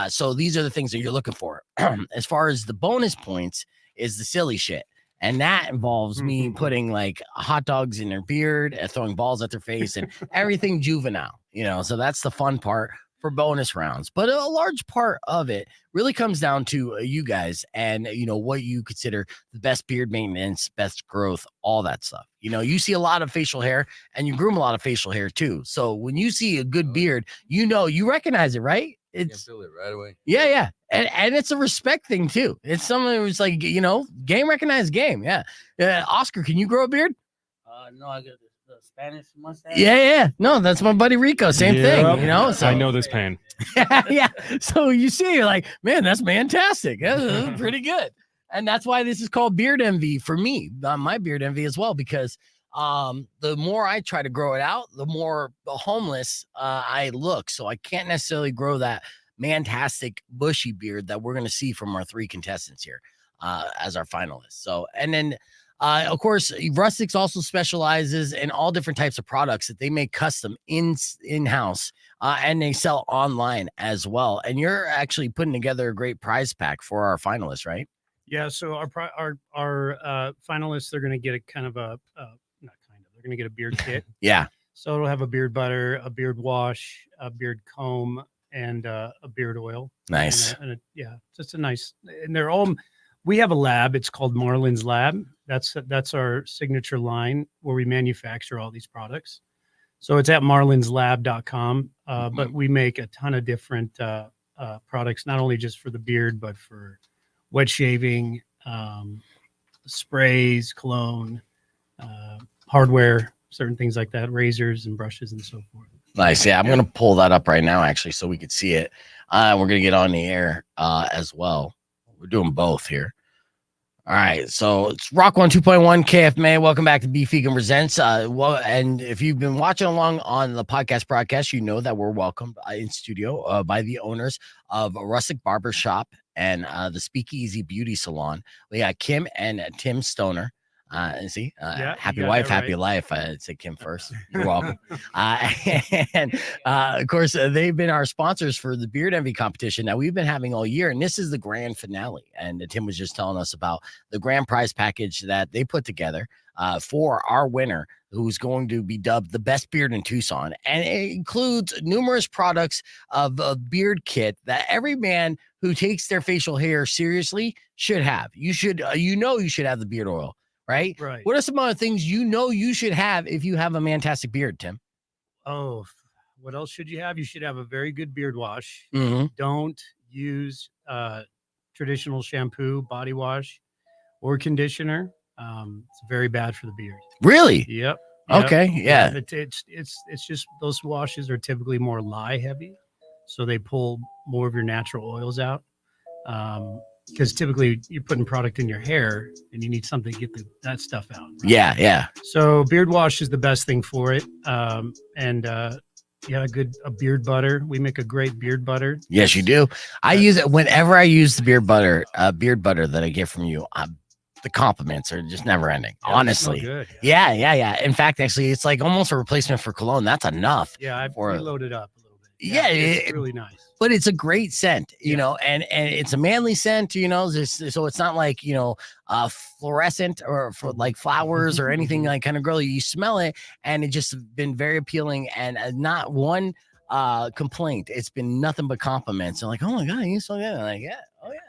So these are the things that you're looking for. As far as the bonus points is the silly shit. And that involves me putting like hot dogs in their beard, throwing balls at their face, and everything juvenile, So that's the fun part for bonus rounds. But a large part of it really comes down to you guys and, what you consider the best beard maintenance, best growth, all that stuff. You see a lot of facial hair and you groom a lot of facial hair too. So when you see a good beard, you recognize it, right? It's feel it right away. Yeah. And it's a respect thing too. It's something who's like, game recognized game. Yeah. Oscar, can you grow a beard? No, I got the Spanish mustache. Yeah. No, that's my buddy Rico. Same thing, So I know this pain. yeah. So you see, you're like, man, that's fantastic. That's pretty good. And that's why this is called beard envy for me, my beard envy as well, because the more I try to grow it out, the more homeless I look. So I can't necessarily grow that fantastic bushy beard that we're going to see from our 3 contestants here as our finalists. So, and then of course, Rustik also specializes in all different types of products that they make custom in-house and they sell online as well. And you're actually putting together a great prize pack for our finalists, right? Yeah. So our finalists, they're going to get a kind of they're going to get a beard kit. Yeah. So it'll have a beard butter, a beard wash, a beard comb, and a beard oil. Nice. Just a nice, and they're all, we have a lab. It's called Marlin's Lab. That's our signature line where we manufacture all these products. So it's at marlinslab.com. But we make a ton of different products, not only just for the beard, but for wet shaving, sprays, cologne, hardware, certain things like that, razors and brushes and so forth. Nice. Yeah, I'm going to pull that up right now, actually, so we could see it. We're going to get on the air as well. We're doing both here. All right, so it's Rock 1 2.1 KFMA. Welcome back to Beef Vegan Presents. And if you've been watching along on the podcast broadcast, you know that we're welcomed in studio by the owners of Rustik Barber Shop and the Speakeasy Beauty Salon. We got Kim and Tim Stoner. Happy wife, happy life. I'd say Kim first. You're welcome. And of course, they've been our sponsors for the Beard Envy competition that we've been having all year. And this is the grand finale. And Tim was just telling us about the grand prize package that they put together for our winner, who's going to be dubbed the best beard in Tucson. And it includes numerous products of a beard kit that every man who takes their facial hair seriously should have. You should, you should have the beard oil. Right. What are some other things you should have if you have a fantastic beard, Tim? Oh, what else should you have? You should have a very good beard wash. Don't use traditional shampoo, body wash, or conditioner. It's very bad for the beard. Really? Yep. Okay. Yeah. It's just those washes are typically more lye heavy, so they pull more of your natural oils out. Because typically you're putting product in your hair and you need something to get that stuff out. Right? Yeah. So beard wash is the best thing for it. A beard butter. We make a great beard butter. Yes, you do. I use it whenever I use the beard butter that I get from you. The compliments are just never ending. Honestly. Good. Yeah. In fact, actually, it's like almost a replacement for cologne. That's enough. Yeah, we loaded up a little bit. Yeah, it's really nice. But it's a great scent, and it's a manly scent, so it's not like, fluorescent or for like flowers or anything like kind of girly. You smell it and it just been very appealing and not one complaint. It's been nothing but compliments. And like, oh my God, you so good. I'm like, yeah. Oh yeah.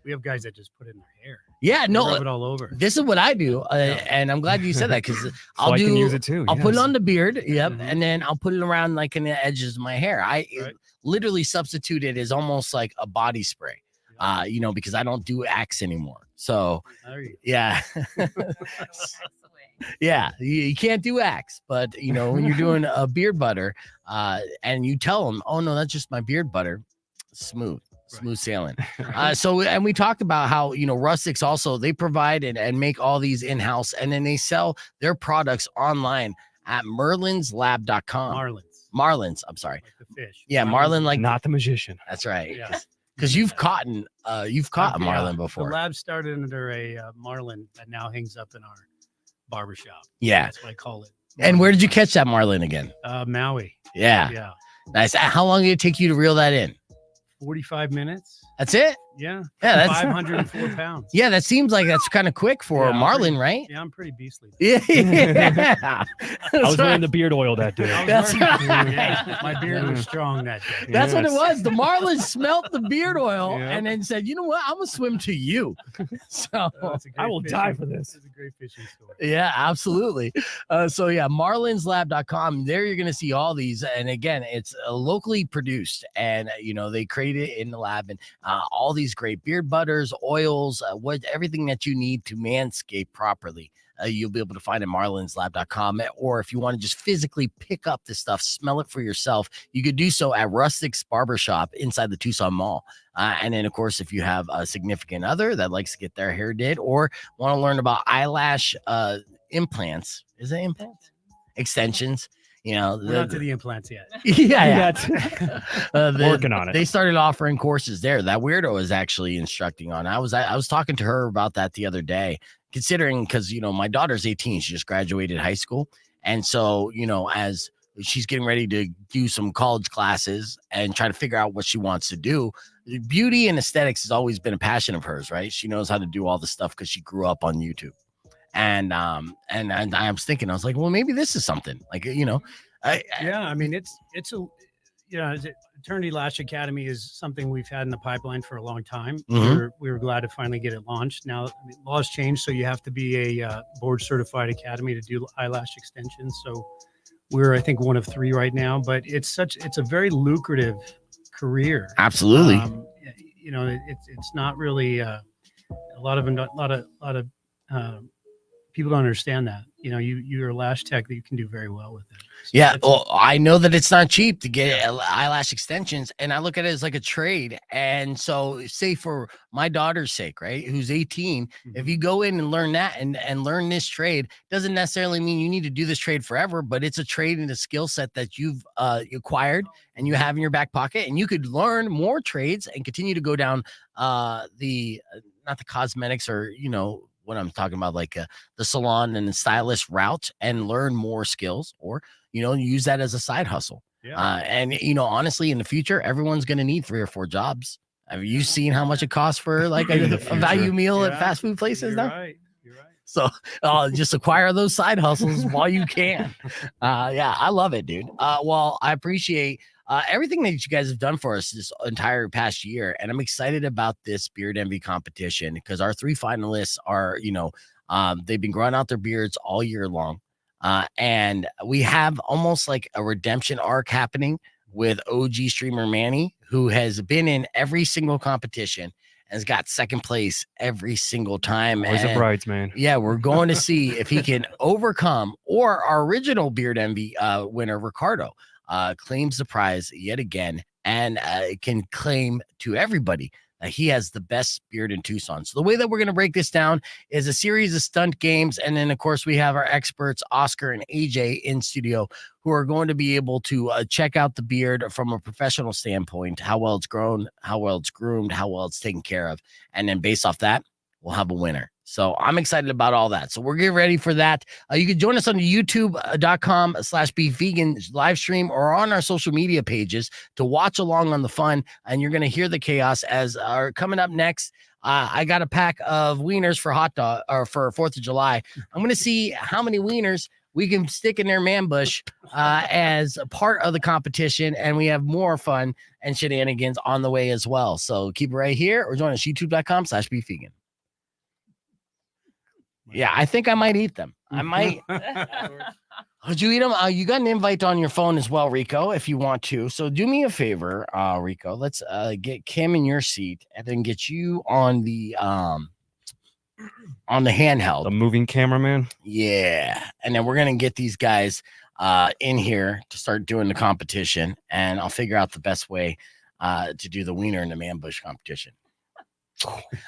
We have guys that just put it in their hair. Yeah, they rub it all over. This is what I do, and I'm glad you said that because I can use it too. I'll put it on the beard, and then I'll put it around like in the edges of my hair. I literally substitute it as almost like a body spray, because I don't do Axe anymore. So yeah, yeah, you can't do Axe, but when you're doing a beard butter, and you tell them, oh no, that's just my beard butter, smooth sailing. And we talked about how, Rustik's also, they provide and make all these in-house, and then they sell their products online at merlinslab.com. Marlin's, I'm sorry. Like the fish. Yeah, Marlin, like not the magician. That's right. Because you've caught a marlin before. The lab started under a marlin that now hangs up in our barbershop. Yeah. That's what I call it. And where did you catch that marlin again? Maui. Yeah. Yeah. Nice. How long did it take you to reel that in? 45 minutes. That's it? Yeah. Yeah, that's 504 pounds. Yeah, that seems like that's kind of quick for a marlin, right? Yeah, I'm pretty beastly. Yeah. I was wearing the beard oil that day. That's right. Yeah, my beard was strong that day. That's what it was. The marlin smelt the beard oil Yep. and then said, "You know what? I'm gonna swim to you." So I will die for this. It's a great fishing story. yeah, absolutely. So yeah, marlinslab.com. There you're gonna see all these, and again, it's locally produced, and they create it in the lab, and all these great beard butters, oils, everything that you need to manscape properly. You'll be able to find at marlinslab.com, or if you want to just physically pick up this stuff, smell it for yourself, you could do so at Rustik's Barbershop inside the Tucson Mall. And then, of course, if you have a significant other that likes to get their hair did or want to learn about eyelash implants, is it implants? Extensions. We're not to the implants yet. Yeah. Working on it. They started offering courses there. That Weirdo is actually instructing on. I was talking to her about that the other day, considering because my daughter's 18, she just graduated high school, and so as she's getting ready to do some college classes and try to figure out what she wants to do. Beauty and aesthetics has always been a passion of hers, right? She knows how to do all the stuff because she grew up on YouTube. And I was thinking, I was like, well, maybe this is something like, yeah, I mean, it's a, Eternity Lash Academy is something we've had in the pipeline for a long time. Mhm. We were glad to finally get it launched. Now, laws changed, so you have to be a board certified academy to do eyelash extensions. So we're, I think, one of 3 right now, but it's a very lucrative career. Absolutely. It's not really a lot of people don't understand that. You're a lash tech that you can do very well with it. So yeah. Well, I know that it's not cheap to get eyelash extensions, and I look at it as like a trade. And so, say for my daughter's sake, right, who's 18, if you go in and learn that and learn this trade, doesn't necessarily mean you need to do this trade forever, but it's a trade and a skill set that you've acquired and you have in your back pocket, and you could learn more trades and continue to go down not the cosmetics or what I'm talking about, like the salon and the stylist route, and learn more skills, or use that as a side hustle. Yeah. And honestly, in the future, everyone's going to need 3 or 4 jobs. Have you seen how much it costs for like a value meal at fast food places now? Right. You're right. So just acquire those side hustles while you can. Yeah, I love it, dude. Well, I appreciate everything that you guys have done for us this entire past year. And I'm excited about this Beard Envy competition because our 3 finalists are, they've been growing out their beards all year long. And we have almost like a redemption arc happening with OG streamer Manny, who has been in every single competition and has got second place every single time. Always a bridesmaid. Yeah, we're going to see if he can overcome, or our original Beard Envy winner, Ricardo, claims the prize yet again, and can claim to everybody that he has the best beard in Tucson. So the way that we're going to break this down is a series of stunt games. And then, of course, we have our experts, Oscar and AJ, in studio, who are going to be able to check out the beard from a professional standpoint, how well it's grown, how well it's groomed, how well it's taken care of. And then based off that, we'll have a winner. So I'm excited about all that. So we're getting ready for that. You can join us on the youtube.com/bevegan live stream, or on our social media pages to watch along on the fun. And you're going to hear the chaos as are coming up next. I got a pack of wieners for hot dog, or for 4th of July. I'm going to see how many wieners we can stick in their man bush as a part of the competition. And we have more fun and shenanigans on the way as well. So keep it right here, or join us youtube.com/bevegan. Yeah, I think I might eat them. I might. Would you eat them? You got an invite on your phone as well, Rico, if you want to. So do me a favor, Rico. Let's get Kim in your seat and then get you on the handheld. The moving cameraman. Yeah. And then we're going to get these guys in here to start doing the competition. And I'll figure out the best way to do the wiener and the man bush competition.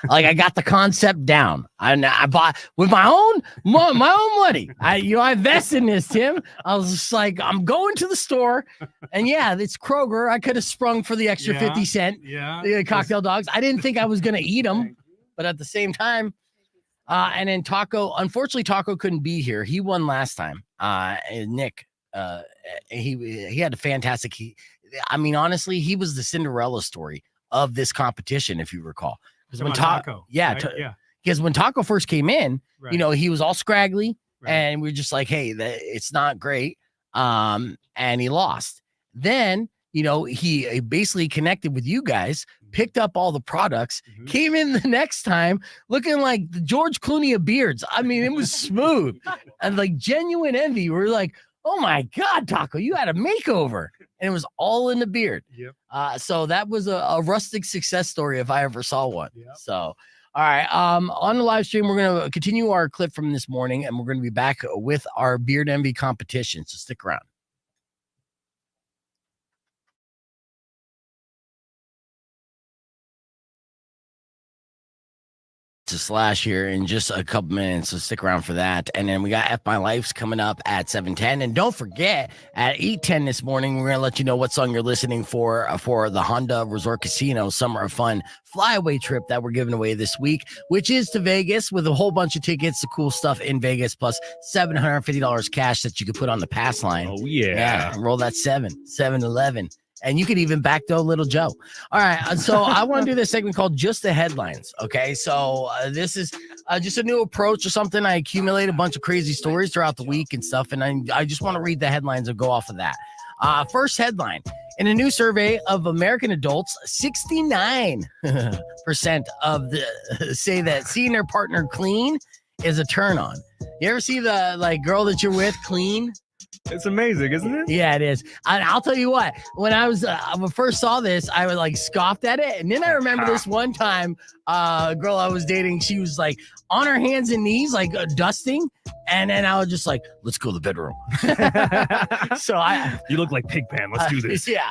Like, I got the concept down. I bought with my own money. I invest in this, Tim. I was just like, I'm going to the store, and yeah, it's Kroger. I could have sprung for the extra 50 cent cocktail dogs. I didn't think I was gonna eat them, but at the same time, And then Taco, unfortunately, Taco couldn't be here. He won last time. And Nick, he had a fantastic. I mean, honestly, he was the Cinderella story of this competition, if you recall. Because when Taco, yeah, right? because when Taco first came in, Right. you know, he was all scraggly, Right. and we are just like, hey, it's not great. And he lost. Then, you know, he basically connected with you guys, picked up all the products, came in the next time looking like the George Clooney of beards. I mean, it was smooth and like genuine envy. We're like, oh my God, Taco, you had a makeover. And it was all in the beard. Yep. So that was a rustic success story if I ever saw one. Yep. So, all right. On the live stream, we're going to continue our clip from this morning, and we're going to be back with our beard envy competition. So stick around. To Slash here in just a couple minutes, so stick around for that. And then we got F My Life's coming up at 7:10. And don't forget, at 8:10 this morning, we're going to let you know what song you're listening for the Honda Resort Casino Summer of Fun flyaway trip that we're giving away this week, which is to Vegas with a whole bunch of tickets to cool stuff in Vegas, plus $750 cash that you could put on the pass line. Oh, yeah. Roll that 7-11. And you could even backdoor Little Joe. All right. So I want to do this segment called Just the Headlines. Okay. So this is just a new approach or something. I accumulate a bunch of crazy stories throughout the week and stuff. And I just want to read the headlines and go off of that. First headline. In a new survey of American adults, 69% of the say that seeing their partner clean is a turn on. You ever see the girl that you're with clean? It's amazing, isn't it? Yeah, it is. I'll tell you what. When I was first saw this, I was like scoffed at it, and then I remember this one time, a girl I was dating, she was like on her hands and knees, like dusting, and then I was just like, "Let's go to the bedroom." So you look like Pigpen. Let's do this. Yeah.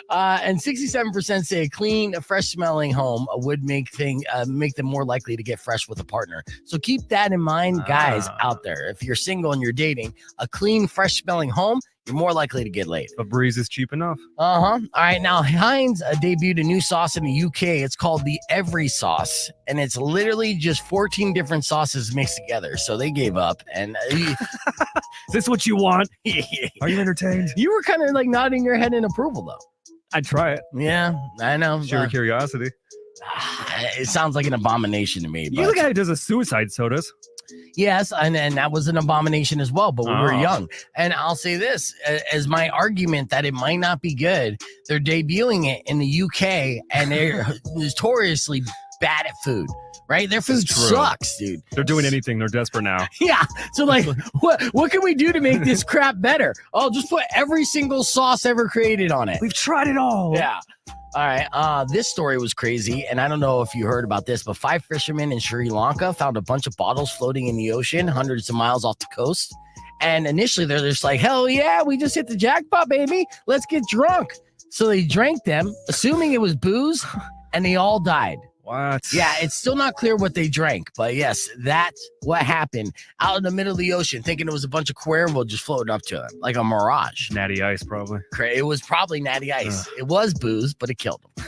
And 67% say a clean, fresh-smelling home would make them more likely to get fresh with a partner. So keep that in mind, guys out there. If you're single and you're dating, a clean, fresh-smelling home, you're more likely to get laid. A breeze is cheap enough. All right. Now, Heinz debuted a new sauce in the UK. It's called the Every Sauce, and it's literally just 14 different sauces mixed together. So they gave up. And is this what you want? Are you entertained? You were kind of like nodding your head in approval, though. I'd try it. Yeah, I know. Sheer curiosity. It sounds like an abomination to me. You're the guy who does a suicide sodas. Yes, and that was an abomination as well, but we were young. And I'll say this as my argument that it might not be good. They're debuting it in the UK, and they're notoriously bad at food, right? Their food sucks, dude. They're doing anything. They're desperate now. Yeah. So like, what can we do to make this crap better? Oh, just put every single sauce ever created on it. We've tried it all. Yeah. All right. This story was crazy, and I don't know if you heard about this, but 5 fishermen in Sri Lanka found a bunch of bottles floating in the ocean, hundreds of miles off the coast. And initially, they're just like, "Hell yeah, we just hit the jackpot, baby. Let's get drunk." So they drank them, assuming it was booze, and they all died. What? Yeah, it's still not clear what they drank, but yes, that's what happened out in the middle of the ocean, thinking it was a bunch of Cuervo just floating up to them, like a mirage. Natty Ice, probably. It was probably Natty Ice. It was booze, but it killed them.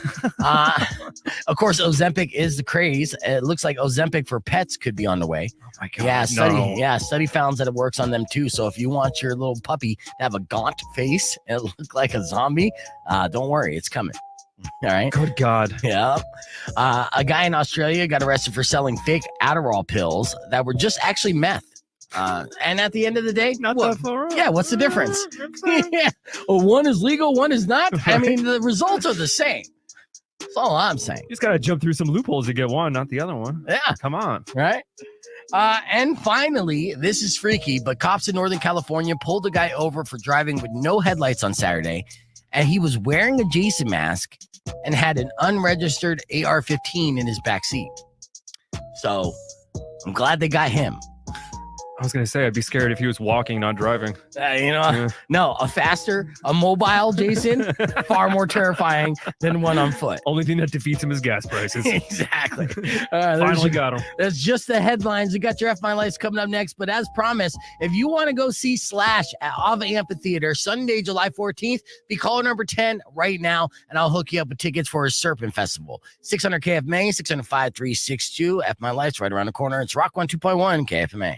Of course, Ozempic is the craze. It looks like Ozempic for pets could be on the way. Oh my God, Yeah, study found that it works on them too. So if you want your little puppy to have a gaunt face and look like a zombie, don't worry, it's coming. All right. Good God. Yeah. A guy in Australia got arrested for selling fake Adderall pills that were just actually meth. And at the end of the day, not that far off. Yeah, what's the difference? Yeah. Well, one is legal, one is not. I mean, the results are the same. That's all I'm saying. You just got to jump through some loopholes to get one, not the other one. Yeah. Come on. Right. And finally, this is freaky, but cops in Northern California pulled a guy over for driving with no headlights on Saturday. And he was wearing a Jason mask and had an unregistered AR-15 in his backseat. So I'm glad they got him. I was gonna say I'd be scared if he was walking, not driving. No, a mobile Jason, far more terrifying than one on foot. Only thing that defeats him is gas prices. Exactly. Finally got him. That's just the headlines. We got your F My Life coming up next. But as promised, if you want to go see Slash at Ava Amphitheater Sunday, July 14th, be caller number 10 right now, and I'll hook you up with tickets for his Serpent Festival. 600 KFMA, 605-362. F My Life's right around the corner. It's Rock 102.1 KFMA.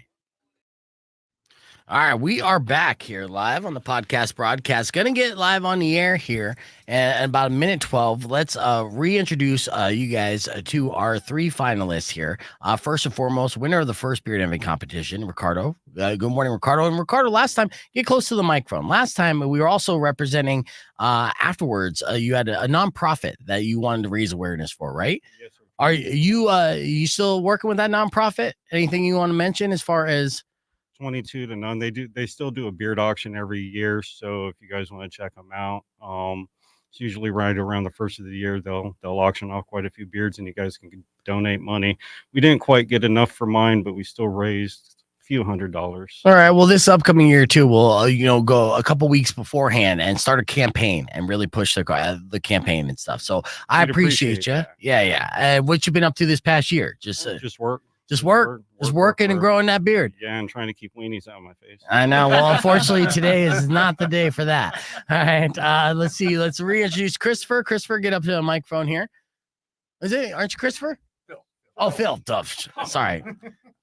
All right, we are back here live on the podcast broadcast. Going to get live on the air here in about a minute 12. Let's reintroduce you guys to our three finalists here. First and foremost, winner of the first Beard Envy competition, Ricardo. Good morning, Ricardo. And Ricardo, last time, get close to the microphone. Last time, we were also representing, afterwards, you had a nonprofit that you wanted to raise awareness for, right? Yes, sir. Are you still working with that nonprofit? Anything you want to mention as far as 22 to none. They still do a beard auction every year. So if you guys want to check them out, it's usually right around the first of the year. They'll auction off quite a few beards, and you guys can donate money. We didn't quite get enough for mine, but we still raised a few $100. All right. Well, this upcoming year too, we'll go a couple weeks beforehand and start a campaign and really push the campaign and stuff. So I appreciate you. that. Yeah. What you been up to this past year? Just work. Just working and growing that beard. Yeah, and trying to keep weenies out of my face. I know. Well, unfortunately, today is not the day for that. All right. Let's see. Let's reintroduce Christopher. Christopher, get up to the microphone here. Aren't you Christopher? Phil. Oh, Phil. Sorry.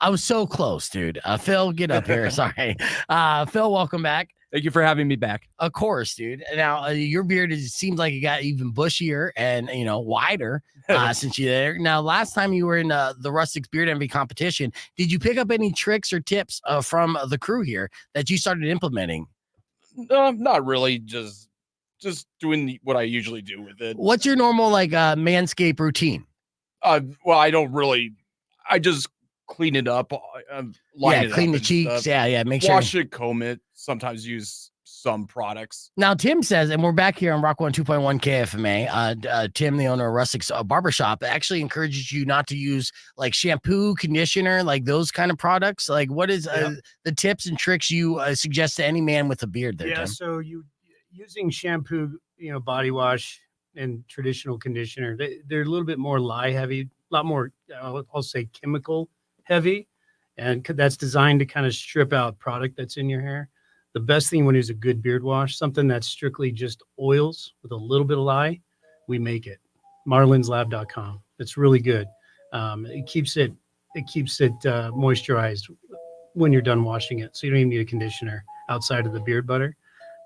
I was so close, dude. Phil, get up here. Sorry. Phil, welcome back. Thank you for having me back. Of course, dude. Now, your beard seems like it got even bushier and, wider since you're there. Now, last time you were in the Rustik's Beard Envy competition, did you pick up any tricks or tips from the crew here that you started implementing? No, not really. Just doing what I usually do with it. What's your normal, manscape routine? Well, I don't really. I just clean it up. Clean the cheeks. Stuff. Yeah. Make sure. Wash it, comb it. Sometimes use some products. Now, Tim says, and we're back here on Rock 102.1 KFMA. Tim, the owner of Rustik's Barbershop, actually encourages you not to use shampoo, conditioner, those kind of products. What is the tips and tricks you suggest to any man with a beard there, Tim? So using shampoo, body wash and traditional conditioner, they're a little bit more lye heavy, a lot more, I'll say chemical heavy. And that's designed to kind of strip out product that's in your hair. The best thing when it's a good beard wash, something that's strictly just oils with a little bit of lye, we make it. marlinslab.com. It's really good. It keeps it moisturized when you're done washing it. So you don't even need a conditioner outside of the beard butter.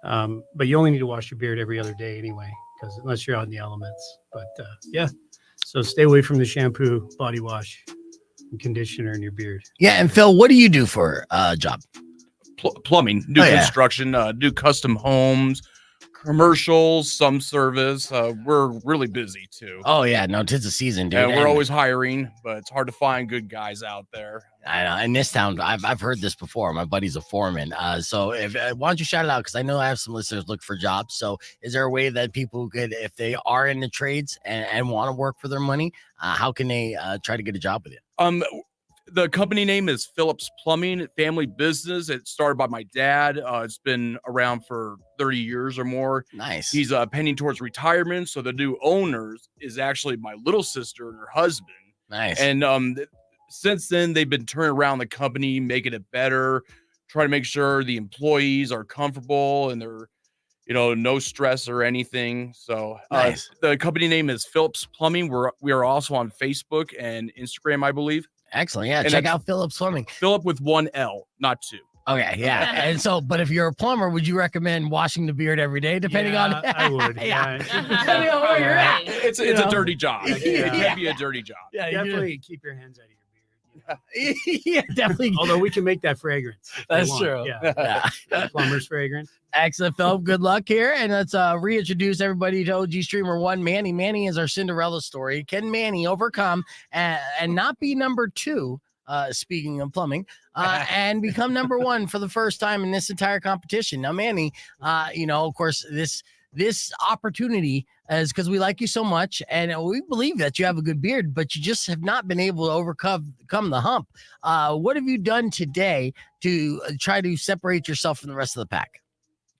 But you only need to wash your beard every other day anyway, because unless you're out in the elements. But so stay away from the shampoo, body wash, and conditioner in your beard. Yeah, and Phil, what do you do for a job? Plumbing, do construction, do custom homes, commercials, some service. We're really busy too. Oh yeah, no, 'tis the season, dude. And we're always hiring, but it's hard to find good guys out there. I know. In this town, I've heard this before. My buddy's a foreman. So why don't you shout it out? Because I know I have some listeners look for jobs. So is there a way that people could, if they are in the trades and want to work for their money, how can they try to get a job with you? The company name is Phillips Plumbing, family business. It started by my dad. It's been around for 30 years or more. Nice. He's pending towards retirement. So the new owners is actually my little sister and her husband. Nice. And since then, they've been turning around the company, making it better, trying to make sure the employees are comfortable and they're, no stress or anything. So nice. The company name is Phillips Plumbing. We are also on Facebook and Instagram, I believe. Excellent. Yeah, and check out Phillips Plumbing. Philip with one L, not two. Okay, yeah. And so, but if you're a plumber, would you recommend washing the beard every day, depending on? I would. Depending on where you're at. It's a dirty job. It can be a dirty job. Yeah, definitely keep your hands out of your beard. Yeah, definitely. Although we can make that fragrance. That's true. Yeah. Plumber's fragrance. Excellent, Phil. Good luck here. And let's reintroduce everybody to OG Streamer 1, Manny. Manny is our Cinderella story. Can Manny overcome and not be number 2, speaking of plumbing, and become number 1 for the first time in this entire competition? Now, Manny, of course, this this opportunity is because we like you so much and we believe that you have a good beard, but you just have not been able to overcome the hump. What have you done today to try to separate yourself from the rest of the pack?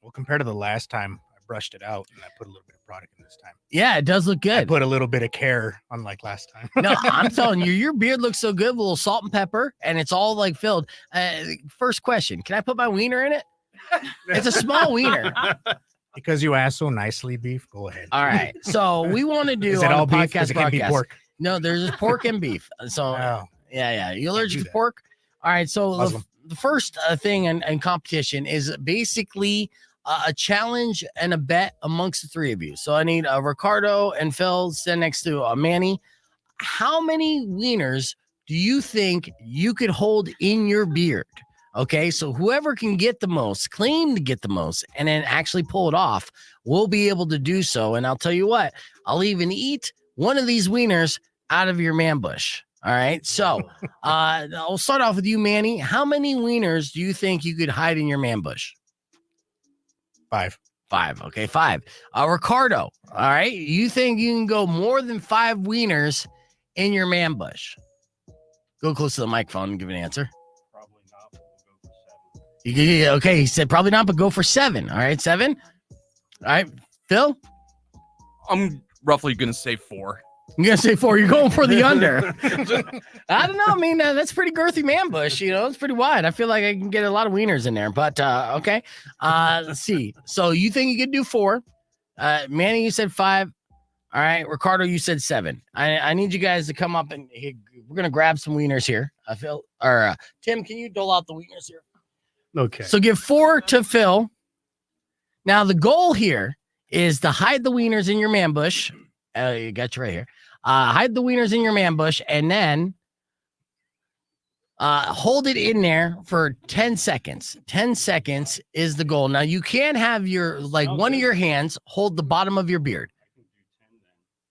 Well, compared to the last time, I brushed it out and I put a little bit of product in this time. Yeah, it does look good. I put a little bit of care, unlike last time. No, I'm telling you, your beard looks so good with a little salt and pepper, and it's all like filled. First question: can I put my wiener in it? It's a small wiener. Because you asked so nicely, beef. Go ahead. All right. So we want to do Is it on all the beef? podcast 'Cause it can't be broadcast. pork. No, there's pork and beef. So yeah. You allergic to pork? All right. So the first thing in competition is basically a challenge and a bet amongst the three of you. So I need Ricardo and Phil stand next to Manny. How many wieners do you think you could hold in your beard? Okay, so whoever can get the most, claim to get the most, and then actually pull it off, will be able to do so. And I'll tell you what, I'll even eat one of these wieners out of your man bush. All right, so I'll start off with you, Manny. How many wieners do you think you could hide in your man bush? 5. Okay, 5. Ricardo, all right, you think you can go more than 5 wieners in your man bush? Go close to the microphone and give an answer. Okay, he said probably not, but go for 7. All right, 7. All right, Phil? I'm roughly going to say 4. I'm going to say 4. You're going for the under. I don't know. I mean, that's pretty girthy man bush. You know, it's pretty wide. I feel like I can get a lot of wieners in there, but okay. Let's see. So you think you could do 4. Manny, you said 5. All right, Ricardo, you said 7. I need you guys to come up and we're going to grab some wieners here. Phil, or Tim, can you dole out the wieners here? Okay. So give 4 to Phil. Now the goal here is to hide the wieners in your man bush. You got you right here. Hide the wieners in your man bush and then hold it in there for 10 seconds. 10 seconds is the goal. Now you can have your one of your hands hold the bottom of your beard.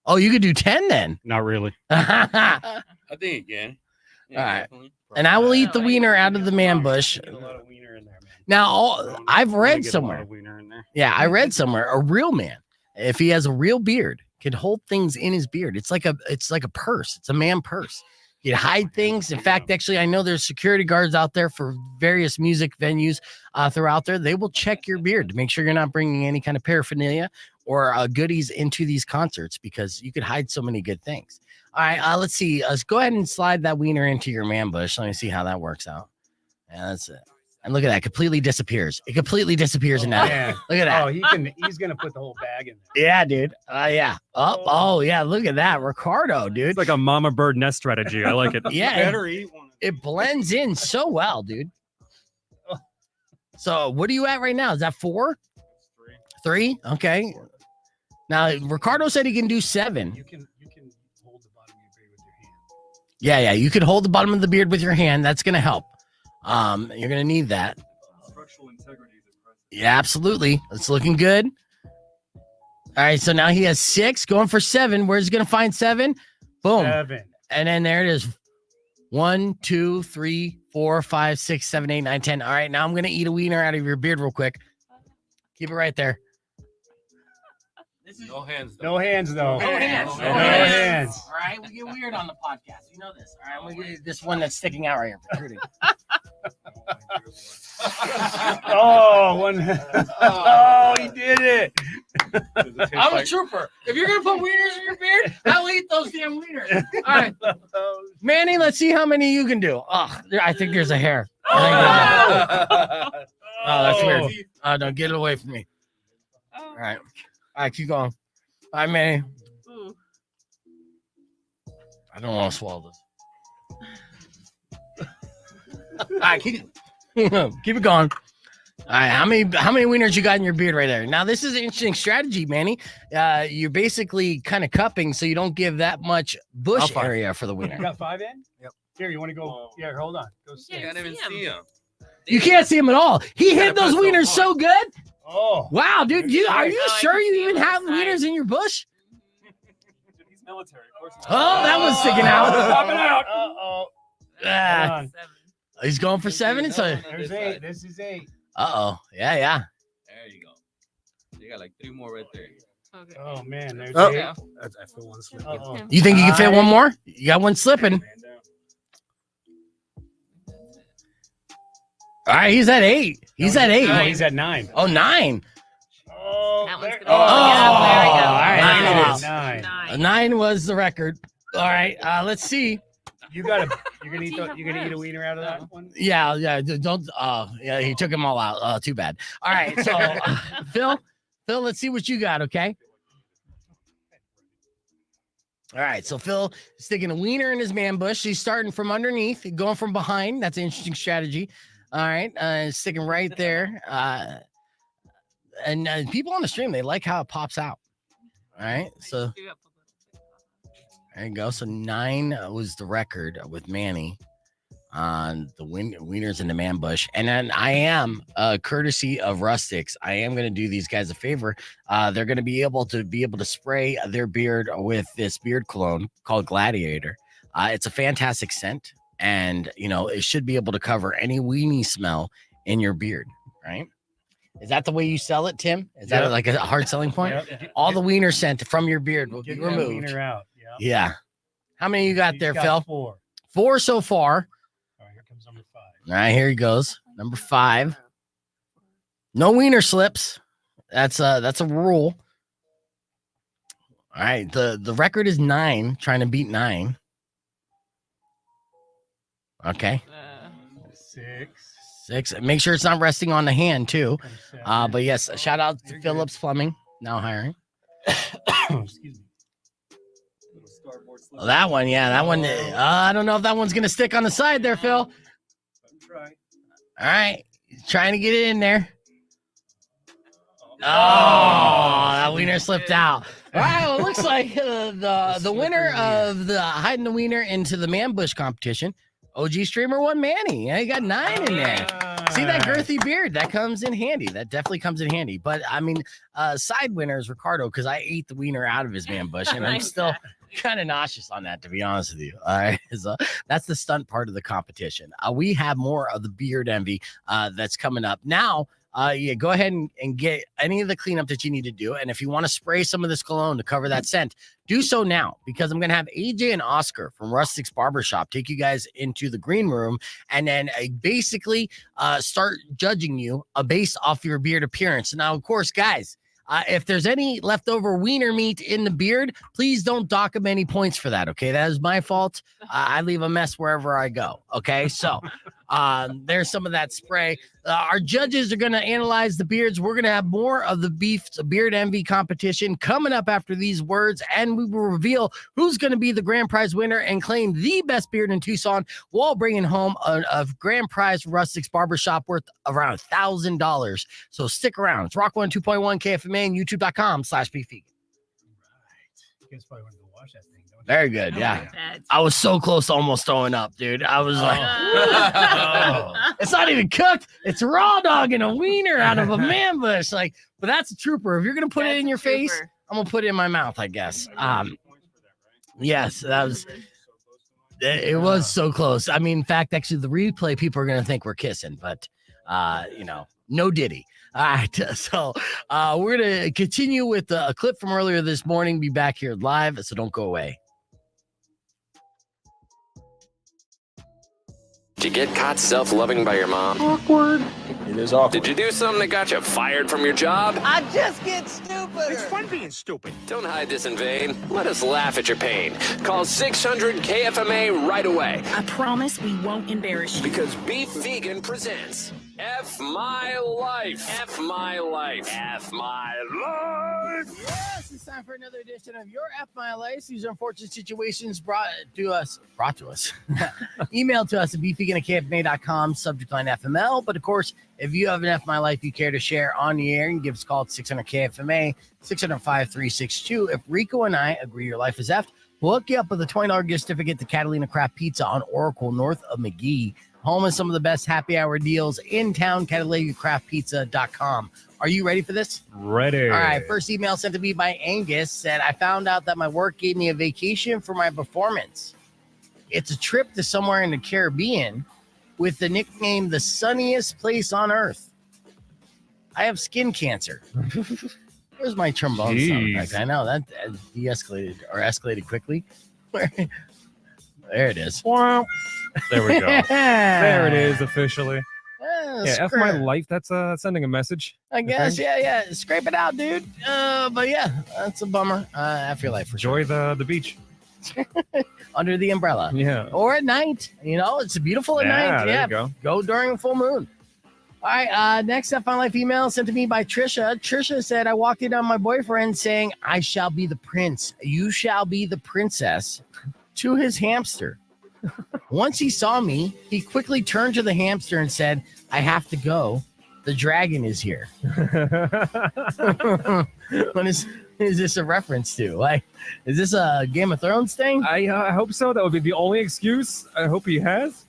Oh, you could do 10 then? Not really. I think again. All right. And I will eat the wiener out of the man bush. Now, I've read somewhere. Yeah, I read somewhere a real man, if he has a real beard, can hold things in his beard. It's like a purse. It's a man purse. He'd hide things. In fact, actually, I know there's security guards out there for various music venues throughout there. They will check your beard to make sure you're not bringing any kind of paraphernalia or goodies into these concerts because you could hide so many good things. All right, let's see. Let's go ahead and slide that wiener into your man bush. Let me see how that works out. Yeah, that's it. And look at that, completely disappears. It completely disappears in that. Man. Look at that. Oh, he's gonna put the whole bag in there. Yeah, dude. Yeah. Oh, yeah. Look at that, Ricardo, dude. It's like a mama bird nest strategy. I like it. Yeah, it blends in so well, dude. So, what are you at right now? Is that 4? 3? Okay. Now, Ricardo said he can do 7. You can hold the bottom of your beard with your hand. Yeah. You could hold the bottom of the beard with your hand. That's gonna help. You're gonna need that. Structural integrity. Yeah, absolutely. It's looking good. All right, so now he has 6, going for 7. Where's he gonna find 7? Boom. 7. And then there it is. 1, 2, 3, 4, 5, 6, 7, 8, 9, 10. All right, now I'm gonna eat a wiener out of your beard real quick. Keep it right there. No hands. No hands, though. No hands. No hands. All right, we get weird on the podcast. You know this. All right, we get this one that's sticking out right here. Protruding. Oh, he did it. I'm a trooper. If you're gonna put wieners in your beard, I'll eat those damn wieners. All right, Manny, let's see how many you can do. Oh, I think there's a hair. Oh, that's weird. No, get it away from me. All right, keep going. All right, Manny. I don't want to swallow this. All right, keep it going. All right, how many wieners you got in your beard right there? Now, this is an interesting strategy, Manny. You're basically kind of cupping so you don't give that much bush area for the wiener. You got 5 in? Yep. Here, you want to go? Yeah, hold on. Go see. You can't even see him. You can't see him at all. He hid those wieners so good. Oh, wow, dude! Are you sure you even have wieners in your bush? He's military, of course. Oh, that was sticking out. Popping out. He's going for 7. So there's 8. This is 8. Yeah. There you go. You got like 3 more right there. Okay. Oh man, there's Oh. eight. I feel one slip. Uh-oh. You think you can fit one more? You got one slipping. All right, he's at 8. He's at 8. No, he's at 9. Oh, 9. Oh, That one's gonna Oh, there we go. all right, Wow. it is 9. 9 was the record. All right, let's see. You're gonna eat a wiener out of that one. Yeah, don't. Yeah, he took them all out. Too bad. All right, so Phil, let's see what you got. Okay. All right, so Phil is sticking a wiener in his man bush. He's starting from underneath, going from behind. That's an interesting strategy. All right, sticking right there. And people on the stream, they like how it pops out. All right, so there you go. So 9 was the record with Manny on the wieners in the man bush. And then I am, courtesy of Rustiks, I am going to do these guys a favor. They're going to be able to spray their beard with this beard cologne called Gladiator. It's a fantastic scent, and it should be able to cover any weenie smell in your beard, right? Is that the way you sell it, Tim? Is that like a hard selling point? Yep. All the wiener scent from your beard will be Get that removed. wiener out. Yeah. How many you got He's there, got Phil? 4. 4 so far. All right, here comes number 5. All right, here he goes. Number 5. No wiener slips. That's a rule. All right, the record is 9, trying to beat 9. Okay. 6. Make sure it's not resting on the hand too. But yes, shout out to Phillips Plumbing, now hiring. Excuse me. Well, that one, yeah, that one. I don't know if that one's gonna stick on the side there, Phil. All right, trying to get it in there. Oh, that wiener slipped out. All right, well, it looks like the winner of the hiding the wiener into the man bush competition, OG streamer one Manny. Yeah, he got 9 in there. See that girthy beard? That comes in handy. That definitely comes in handy. But I mean, side winner is Ricardo, because I ate the wiener out of his man bush, and I'm still kind of nauseous on that, to be honest with you. All right, so that's the stunt part of the competition. We have more of the beard envy that's coming up now. Yeah, go ahead and get any of the cleanup that you need to do. And if you want to spray some of this cologne to cover that scent, do so now, because I'm going to have AJ and Oscar from Rustik's Barbershop take you guys into the green room and then basically start judging you based off your beard appearance. Now, of course, guys, if there's any leftover wiener meat in the beard, please don't dock them any points for that. Okay, that is my fault. I leave a mess wherever I go. Okay, so there's some of that spray. Our judges are going to analyze the beards. We're going to have more of the beard envy competition coming up after these words, and we will reveal who's going to be the grand prize winner and claim the best beard in Tucson, while bringing home a grand prize for Rustik's Barbershop worth around $1,000. So stick around. It's Rock 102.1 KFMA and YouTube.com/beefvegan. You guys probably want to go watch that thing, don't you? Very good. Yeah. I was so close to almost throwing up, dude. I was like, it's not even cooked. It's raw dog and a wiener out of a man bush. Like, but that's a trooper. If you're going to put it in your face, I'm going to put it in my mouth, I guess. Yes, that was, it was so close. I mean, in fact, actually the replay, people are going to think we're kissing, but no diddy. All right, so we're going to continue with a clip from earlier this morning. Be back here live, so don't go away. Did you get caught self-loving by your mom? Awkward. It is awkward. Did you do something that got you fired from your job? I just get stupid. It's fun being stupid. Don't hide this in vain. Let us laugh at your pain. Call 600-KFMA right away. I promise we won't embarrass you. Because Beef Vegan presents F My Life. F My Life. F My Life. Yes, it's time for another edition of Your F My Life. These unfortunate situations brought to us. Email to us at beefvegan@kfma.com, subject line FML. But of course, if you have an F My Life you care to share on the air, you can give us a call at 600-KFMA, 605-362. If Rico and I agree your life is effed, we'll hook you up with a $20 gift certificate to Catalina Craft Pizza on Oracle, north of McGee. Home of some of the best happy hour deals in town, CatalinaCraftPizza.com. Are you ready for this? Ready. All right. First email sent to me by Angus said, I found out that my work gave me a vacation for my performance. It's a trip to somewhere in the Caribbean with the nickname The Sunniest Place on Earth. I have skin cancer. Where's my trombone sound effect? Jeez. I know that de-escalated or escalated quickly. There it is. There we go. There it is officially. Yeah, F my screw- life. That's sending a message. I guess, yeah. Scrape it out, dude. But yeah, that's a bummer. F your life for Enjoy the beach. sure. Under the umbrella. Yeah. Or at night. You know, it's beautiful at Yeah, night. there Yeah. you go. Go during a full moon. All right. Next up on life email sent to me by Trisha. Trisha said, I walked in on my boyfriend saying, I shall be the prince. You shall be the princess to his hamster. Once he saw me, he quickly turned to the hamster and said, I have to go. The dragon is here. What is this a reference to? Like, is this a Game of Thrones thing? I hope so. That would be the only excuse. I hope he has.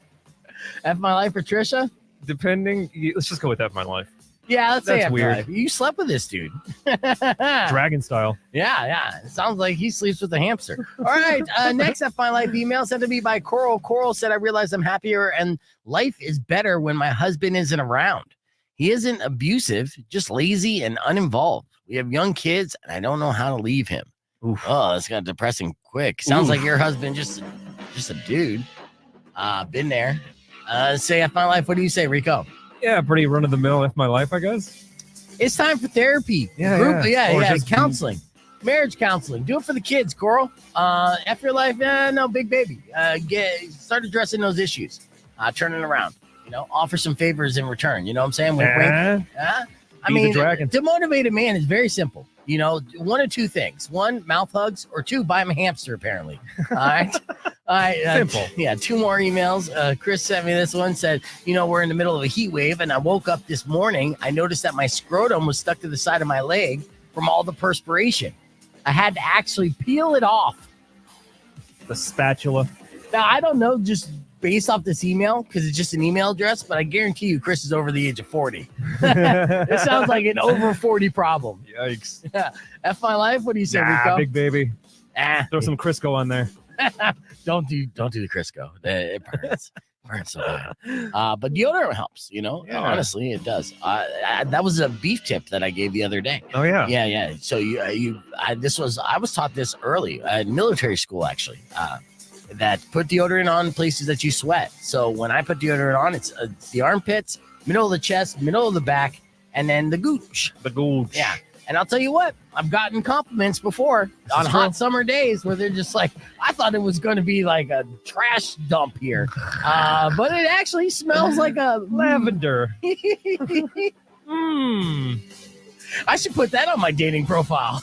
F my life for Trisha? Depending, let's just go with F my life. Yeah, let's say That's F my weird. life. You slept with this dude. Dragon style. Yeah. It sounds like he sleeps with a hamster. All right. Next up, my life email sent to me by Coral. Coral said, I realized I'm happier and life is better when my husband isn't around. He isn't abusive, just lazy and uninvolved. We have young kids and I don't know how to leave him. Oof. Oh, that's got depressing quick. Sounds Oof. like your husband just a dude. Been there. Say F my life. What do you say, Rico? Yeah, pretty run of the mill F my life, I guess. It's time for therapy. Yeah, Group, yeah. Or just- counseling, marriage counseling. Do it for the kids, Coral. F your life, no, big baby. Start addressing those issues. Turn it around. You know, offer some favors in return. You know what I'm saying? Wink, wink. I Be the mean, dragon. to motivate a man is very simple. You know, one of two things: one, mouth hugs, or two, buy him a hamster. Apparently, all right. All right, Simple. Yeah, two more emails. Chris sent me this one. Said, you know, we're in the middle of a heat wave, and I woke up this morning. I noticed that my scrotum was stuck to the side of my leg from all the perspiration. I had to actually peel it off. The spatula. Now I don't know, just based off this email, because it's just an email address, but I guarantee you, Chris is over the age of 40. It sounds like an over 40 problem. Yikes. F my life. What do you say, Nah, Rico? big baby. Throw some Crisco on there. Don't do the Crisco. It burns. Burns so bad. But deodorant helps. You know, Yeah. honestly, it does. That was a beef tip that I gave the other day. Oh yeah. Yeah. So I was taught this early in military school actually. That put deodorant on places that you sweat. So when I put deodorant on, it's the armpits, middle of the chest, middle of the back, and then the gooch. The gooch. Yeah. And I'll tell you what, I've gotten compliments before on hot summer days where they're just like, I thought it was going to be like a trash dump here. But it actually smells like a lavender. I should put that on my dating profile.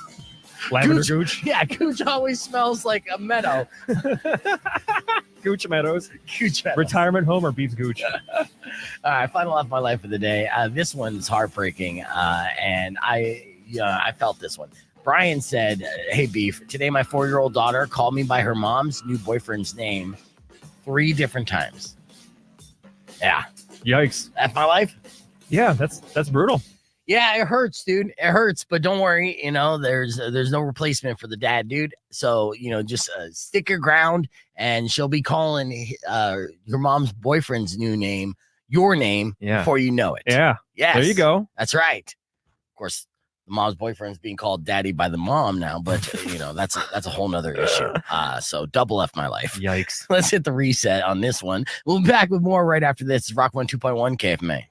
Lavender gooch. Yeah, gooch always smells like a meadow. Gooch Meadows. Gooch Meadows. Retirement home or beef gooch? All right, final off my life of the day. This one's heartbreaking, and I felt this one. Brian said, "Hey, Beef, today my 4-year-old daughter called me by her mom's new boyfriend's name 3 different times." Yeah. Yikes. That's my life. Yeah, that's brutal. Yeah, it hurts, dude. It hurts, but don't worry. You know, there's no replacement for the dad, dude. So, you know, just stick your ground, and she'll be calling your mom's boyfriend's new name your name before you know it. Yeah. Yes. There you go. That's right. Of course, the mom's boyfriend's being called daddy by the mom now, but you know, that's a whole nother issue. So double F my life. Yikes. Let's hit the reset on this one. We'll be back with more right after this. It's Rock 102.1 KFMA.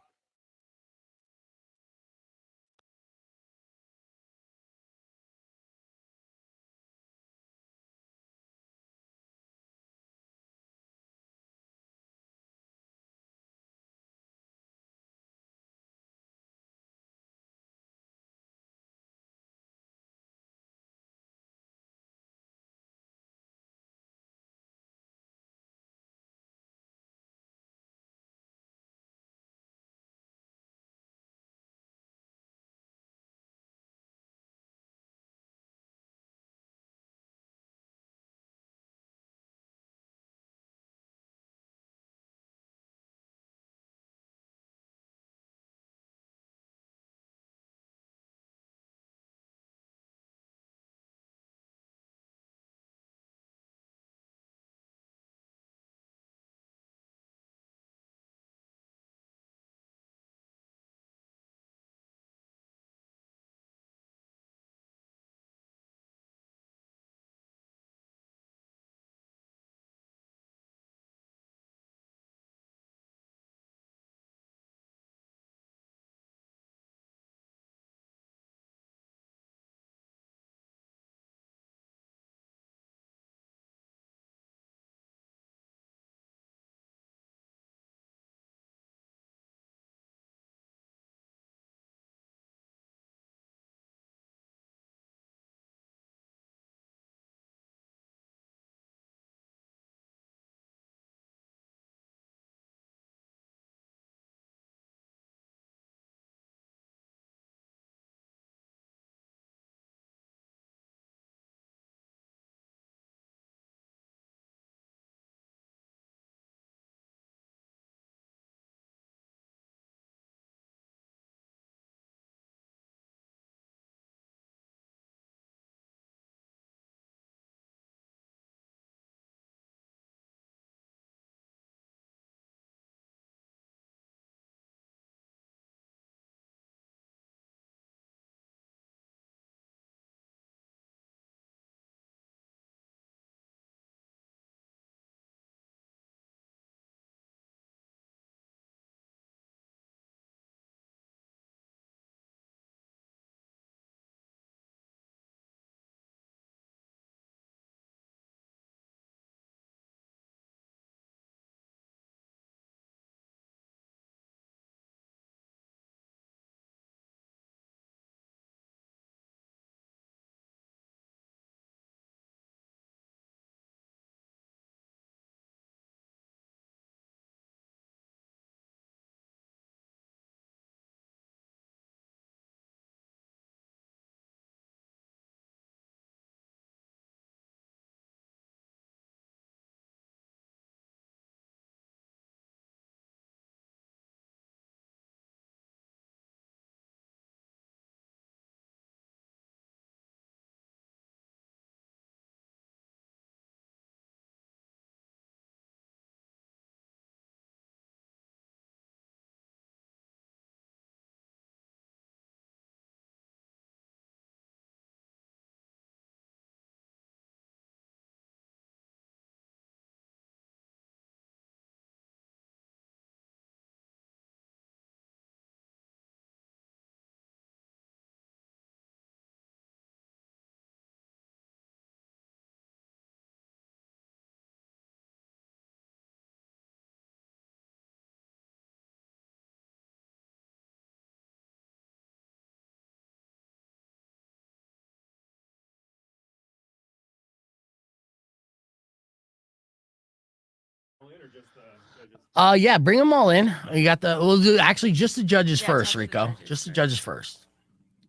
Yeah, bring them all in. You got we'll do actually just the judges first, Rico. Just the judges first.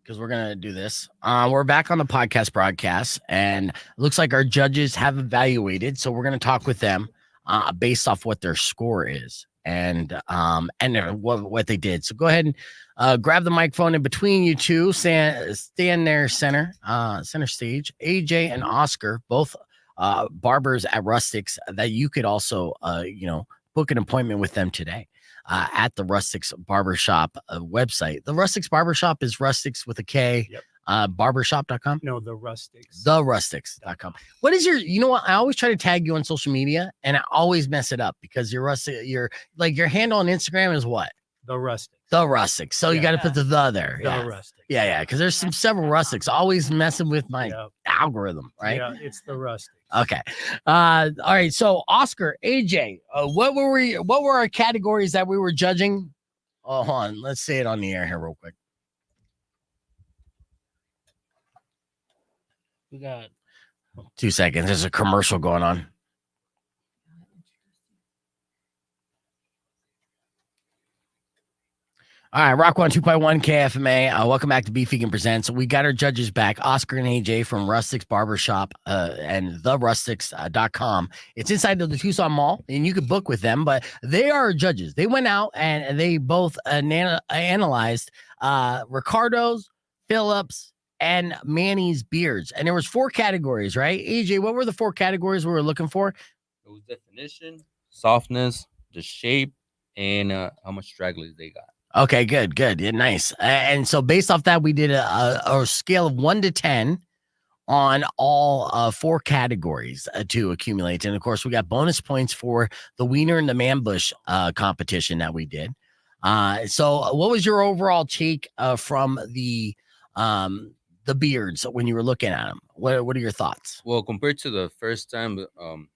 Because we're gonna do this. We're back on the podcast broadcast, and it looks like our judges have evaluated. So we're gonna talk with them based off what their score is and what they did. So go ahead and grab the microphone in between you two. Stand there, center stage. AJ and Oscar, both barbers at Rustik's that you could also book an appointment with them today at the Rustik's Barbershop website. The Rustik's Barbershop is Rustik's with a K. Yep. Barbershop.com. No, the Rustiks. The Rustiks.com. What is your, you know what? I always try to tag you on social media and I always mess it up because your handle on Instagram is what? The Rustiks. The Rustiks. So you got to put the there. The Yeah. Rustiks. Yeah. Because there's several Rustiks always messing with my algorithm, right? Yeah, it's the Rustiks. Okay. All right. So Oscar, AJ, what were our categories that we were judging? Oh, hold on. Let's say it on the air here real quick. We got 2 seconds. There's a commercial going on. All right, Rock 102.1 KFMA. Welcome back to Beef Vegan Presents. We got our judges back, Oscar and AJ from Rustik's Barbershop and therustiks.com. It's inside of the Tucson Mall, and you could book with them, but they are judges. They went out and they both analyzed Ricardo's, Phillips, and Manny's beards. And there was 4 categories, right? AJ, what were the 4 categories we were looking for? It was definition, softness, the shape, and how much stragglers they got. Okay, good. Yeah, nice. And so based off that, we did a scale of 1 to 10 on all 4 categories to accumulate. And of course, we got bonus points for the wiener and the man bush competition that we did. So what was your overall take from the beards when you were looking at them? What are your thoughts? Well, compared to the first time, the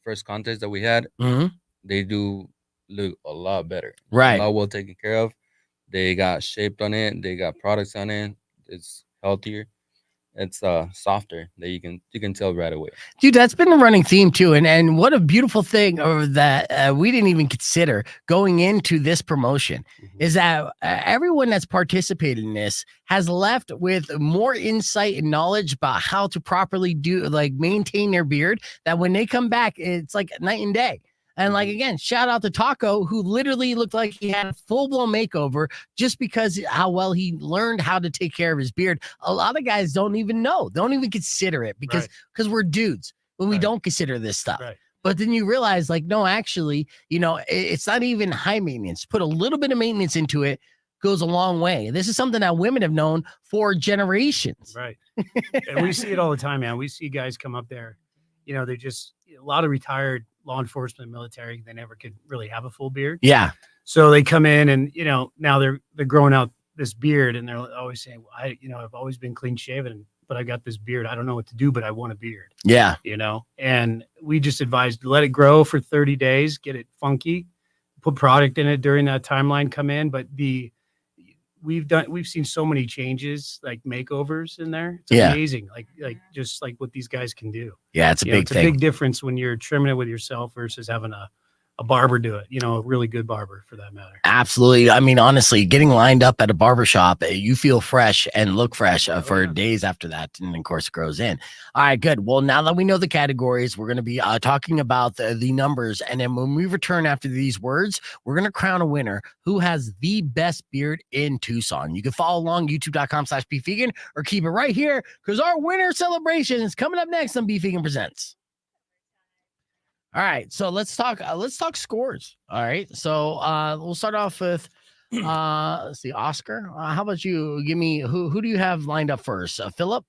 first contest that we had, they do look a lot better. Right. A lot well taken care of. They got shaped on it. They got products on it. It's healthier. It's softer that you can tell right away. Dude, that's been a running theme too. And what a beautiful thing that we didn't even consider going into this promotion is that everyone that's participated in this has left with more insight and knowledge about how to properly maintain their beard, that when they come back, it's like night and day. And again, shout out to Taco, who literally looked like he had a full-blown makeover just because how well he learned how to take care of his beard. A lot of guys don't even know, don't even consider it because we're dudes when we don't consider this stuff. Right. But then you realize no, actually, it's not even high maintenance. Put a little bit of maintenance into it goes a long way. This is something that women have known for generations. Right. And we see it all the time, man. We see guys come up there, they're just a lot of retired law enforcement, military, they never could really have a full beard. Yeah. So they come in and, now they're growing out this beard and they're always saying, well, I've always been clean shaven, but I got this beard. I don't know what to do, but I want a beard. Yeah. And we just advised, let it grow for 30 days, get it funky, put product in it during that timeline, come in. But we've seen so many changes, like makeovers in there. It's amazing. Just what these guys can do. Yeah, it's a big thing. It's a big difference when you're trimming it with yourself versus having a barber do it, a really good barber for that matter. Absolutely. I mean, honestly, getting lined up at a barbershop, you feel fresh and look fresh for days after that. And of course, it grows in. All right, good. Well, now that we know the categories, we're going to be talking about the numbers. And then when we return after these words, we're going to crown a winner who has the best beard in Tucson. You can follow along youtube.com/beefvegan or keep it right here because our winner celebration is coming up next on Beef Vegan Presents. All right, so let's talk scores. All right, so we'll start off with let's see, Oscar. How about you? Give me who do you have lined up first? Philip.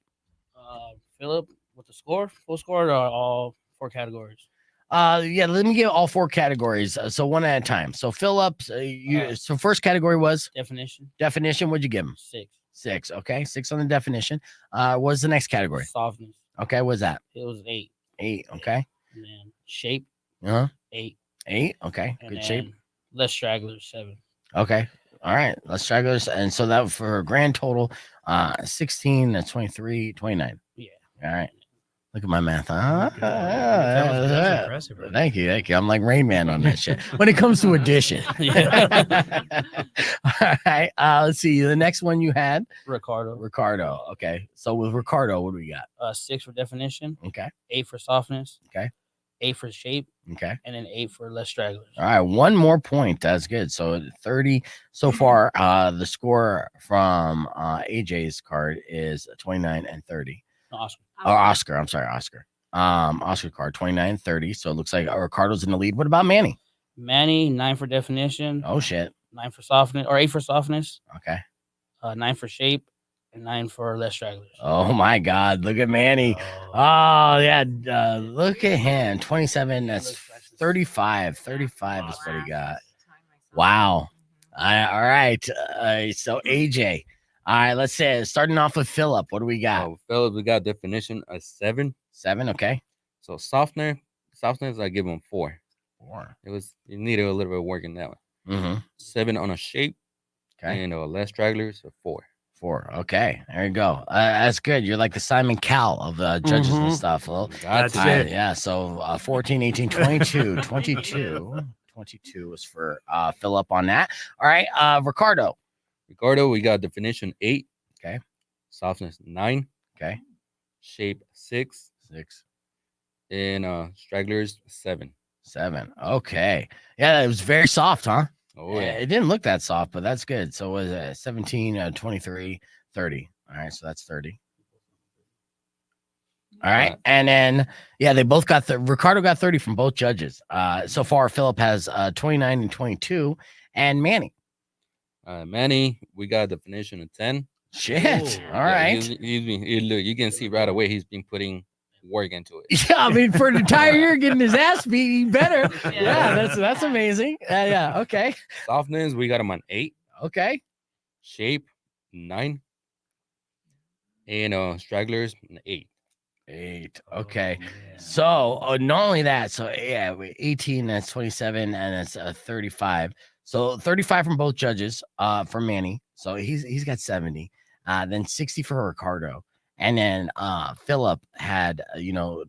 Philip with the score, full score, or all 4 categories. Yeah, let me get all 4 categories. So one at a time. So Philip, so first category was definition. Definition. What'd you give him? 6. 6. Okay, 6 on the definition. What's the next category? Softness. Okay, what's that? It was 8. 8. Okay. And then shape. 8. 8. Okay. And good shape. Less stragglers. 7. Okay. All right. Less stragglers. And so that for a grand total, 16, 23, 29. Yeah. All right. Look at my math. That's impressive. Right? Thank you. I'm like Rain Man on that shit. When it comes to addition. All right. Let's see. The next one you had. Ricardo. Okay. So with Ricardo, what do we got? 6 for definition. Okay. 8 for softness. Okay. 8 for shape. Okay. And then 8 for less stragglers. All right. One more point. That's good. So 30 so far. The score from AJ's card is 29 and 30. No, Oscar. Oh, Oscar. I'm sorry, Oscar. Oscar card 29 and 30. So it looks like Ricardo's in the lead. What about Manny? Manny, 9 for definition. Oh shit. 9 for softness, or 8 for softness. Okay. 9 for shape, and 9 for less stragglers. Oh my God! Look at Manny. Oh yeah. Look at him. 27. That's 35. 35 is what he got. Wow. All right. So AJ. All right. Let's say starting off with Philip. What do we got? Philip, we got definition a 7. 7. Okay. So softness, I give him 4. 4. You needed a little bit of work in that one. Mm-hmm. 7 on a shape. Okay. And less stragglers, so 4. 4. Okay. There you go. That's good. You're like the Simon Cowell of judges and stuff. Well, That's it. Yeah. So 14, 18, 22, 22. 22 was for Philip on that. All right. Ricardo, we got definition 8. Okay. Softness 9. Okay. Shape 6. 6. And stragglers 7. 7. Okay. Yeah, it was very soft, huh? Oh, yeah. It didn't look that soft, but that's good. So it was 17, 23, 30. All right, so that's 30. All right. And then, yeah, they both got Ricardo got 30 from both judges. So far, Philip has 29 and 22. And Manny. Manny, we got a definition of 10. Shit. All right. You can see right away he's been putting work into it. Yeah, I mean, for an entire year getting his ass beat, he better. Yeah, that's amazing. Yeah, okay. Softness, we got him on 8. Okay. Shape 9. And stragglers 8. 8. Okay. So not only that, so yeah, 18, that's 27, and that's 35. So 35 from both judges for Manny. So he's got 70. Then 60 for Ricardo. And then Philip had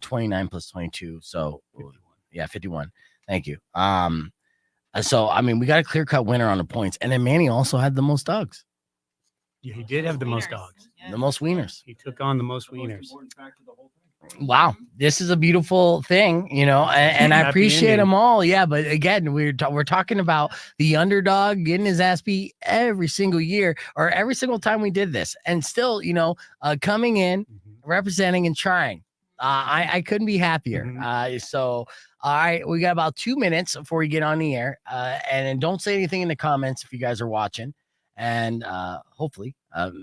29 plus 22. So 51. Yeah, 51. Thank you. So I mean, we got a clear-cut winner on the points. And then Manny also had the most dogs. Yeah, he did have the most dogs. The most wieners. He took on the most wieners. Wow, this is a beautiful thing, and I Happy appreciate ending. them all. Yeah, but again, we're talking about the underdog getting his ass beat every single year or every single time we did this, and still, coming in, representing and trying. I couldn't be happier. So, all right, we got about 2 minutes before we get on the air, and then don't say anything in the comments if you guys are watching, and hopefully,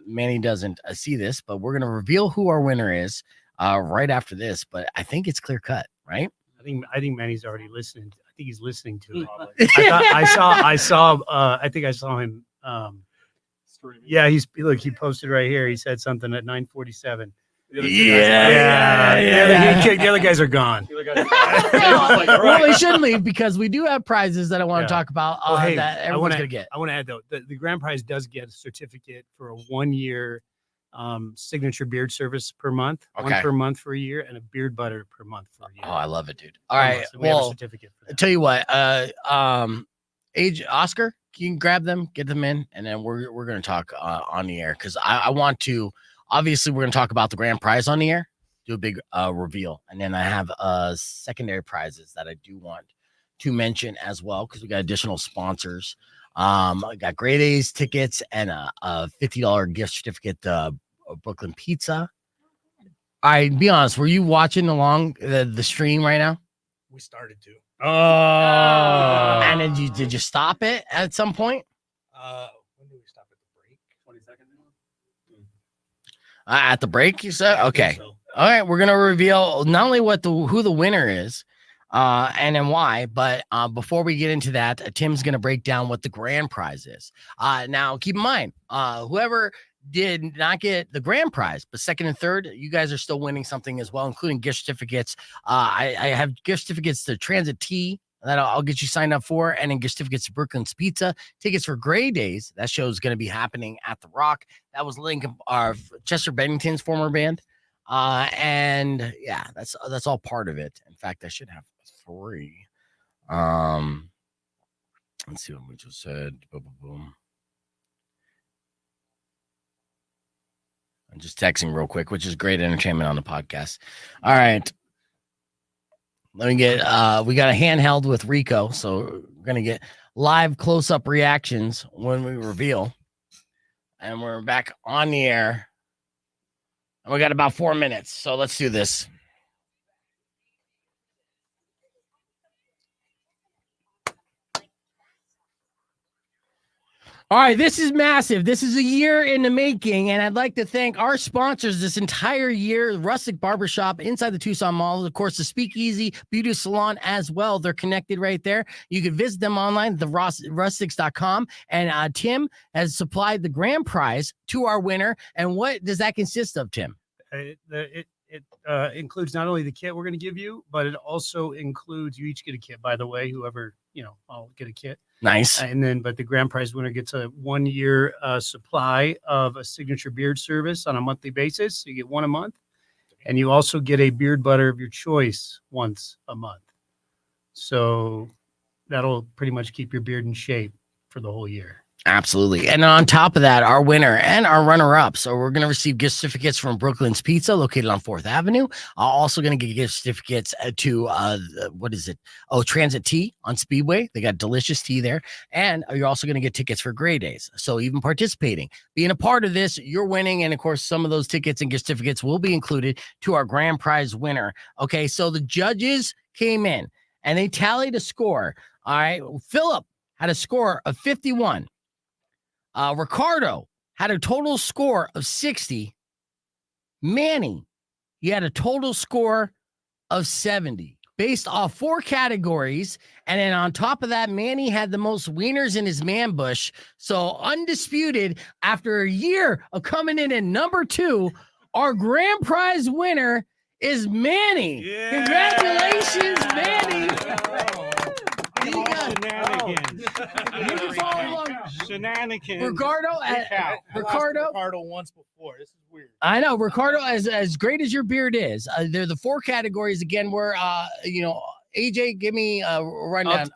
Manny doesn't see this, but we're gonna reveal who our winner is. Right after this, but I think it's clear cut, right? I think Manny's already listening. I think he's listening to it. I think I saw him. Yeah, he posted right here. He said something at 9:47. Yeah. The other guys are gone. Well, we shouldn't leave because we do have prizes that I want to talk about that everyone's gonna get. I want to add though, the grand prize does get a certificate for a 1-year signature beard service per month, Okay. 1 per month for a year, and a beard butter per month for a year. Oh, I love it, dude. All right, So we have a well, certificate for I tell you what, Oscar, you can grab them, get them in, and then we're gonna talk on the air because I want to. Obviously, we're gonna talk about the grand prize on the air, do a big reveal, and then I have secondary prizes that I do want to mention as well because we got additional sponsors. I got Grade A's tickets and a $50 gift certificate to Brooklyn Pizza. All right, be honest, were you watching along the stream right now? We started to. Oh, and then did you stop it at some point? When did we stop at the break? 20 seconds. At the break, you said? Okay. All right, we're gonna reveal not only who the winner is, and then why, but before we get into that, Tim's gonna break down what the grand prize is. Now keep in mind, whoever did not get the grand prize, but second and third, you guys are still winning something as well, including gift certificates. I have gift certificates to Transit T that I'll get you signed up for, and then gift certificates to Brooklyn's Pizza, tickets for Gray Days. That show is going to be happening at the Rock. That was Lincoln, Chester Bennington's former band. And yeah, that's all part of it. In fact, I should have 3. Let's see what we just said. Boom, boom, boom. I'm just texting real quick, which is great entertainment on the podcast. All right. Let me get we got a handheld with Rico, so we're gonna get live close-up reactions when we reveal. And we're back on the air. And we got about 4 minutes, so let's do this. All right, this is massive. This is a year in the making, and I'd like to thank our sponsors this entire year, Rustik Barbershop inside the Tucson Mall, of course, the Speakeasy Beauty Salon as well. They're connected right there. You can visit them online, rustiks.com, and Tim has supplied the grand prize to our winner. And what does that consist of, Tim? It includes not only the kit we're going to give you, but it also includes, you each get a kit, by the way, whoever, I'll get a kit. Nice. And then, but the grand prize winner gets a 1-year supply of a signature beard service on a monthly basis. So you get 1 a month, and you also get a beard butter of your choice once a month. So that'll pretty much keep your beard in shape for the whole year. Absolutely. And on top of that, our winner and our runner-up. So we're going to receive gift certificates from Brooklyn's Pizza located on 4th Avenue. Also going to get gift certificates to, what is it? Oh, Transit Tea on Speedway. They got delicious tea there. And you're also going to get tickets for Gray Days. So even participating, being a part of this, you're winning. And of course, some of those tickets and gift certificates will be included to our grand prize winner. Okay, so the judges came in and they tallied a score. All right, Philip had a score of 51. Ricardo had a total score of 60. Manny, he had a total score of 70 based off 4 categories. And then on top of that, Manny had the most wieners in his man bush. So undisputed, after a year of coming in at number 2, our grand prize winner is Manny. Yeah. Congratulations, Manny. Shenanigans. Ricardo once before. This is weird. I know, Ricardo, as great as your beard is, they're the 4 categories again. Where AJ, give me a rundown.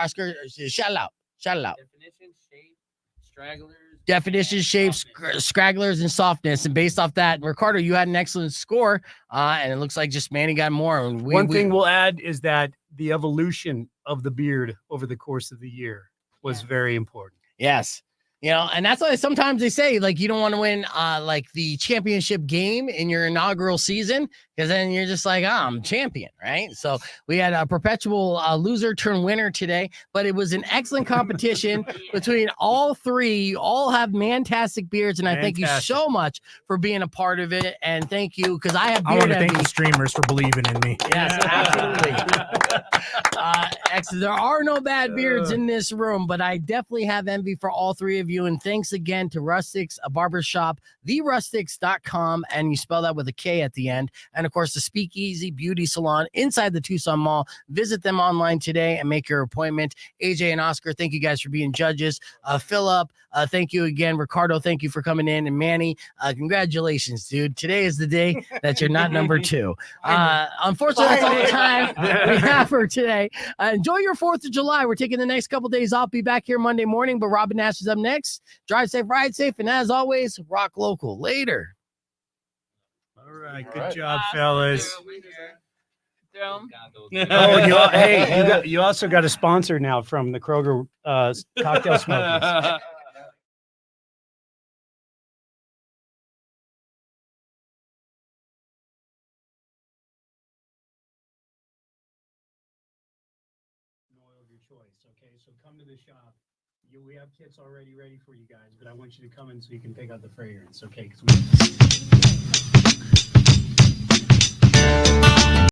Oscar, shout it out. Definition, shape, stragglers. Definition, shapes, scragglers, and softness. And based off that, Ricardo, you had an excellent score. And it looks like just Manny got more. One thing we'll add is that the evolution of the beard over the course of the year was very important. Yes. And that's why sometimes they say, like, you don't want to win like the championship game in your inaugural season, because then you're just like, I'm champion, right? So we had a perpetual loser turn winner today, but it was an excellent competition between all 3. You all have fantastic beards, and I thank you so much for being a part of it. And thank you, because I have beard I want to thank envy. the streamers for believing in me. Yes, absolutely. There are no bad beards in this room, but I definitely have envy for all 3 of you. And thanks again to Rustik's Barbershop, therustiks.com, and you spell that with a K at the end. And of course, the Speakeasy Beauty Salon inside the Tucson Mall. Visit them online today and make your appointment. AJ and Oscar, thank you guys for being judges. Philip, thank you again. Ricardo, thank you for coming in. And Manny, congratulations, dude. Today is the day that you're not number 2. Unfortunately, that's all the time we have for today. Enjoy your 4th of July. We're taking the next couple days off. Be back here Monday morning, but Robin Nash is up next. Drive safe, ride safe, and as always, rock local. Later. All right, good job, fellas. Dome. Oh, you also got a sponsor now from the Kroger cocktail smokers. Oil of your choice. Okay, so come to the shop. We have kits already ready for you guys, but I want you to come in so you can pick out the fragrance. Okay, 'cause we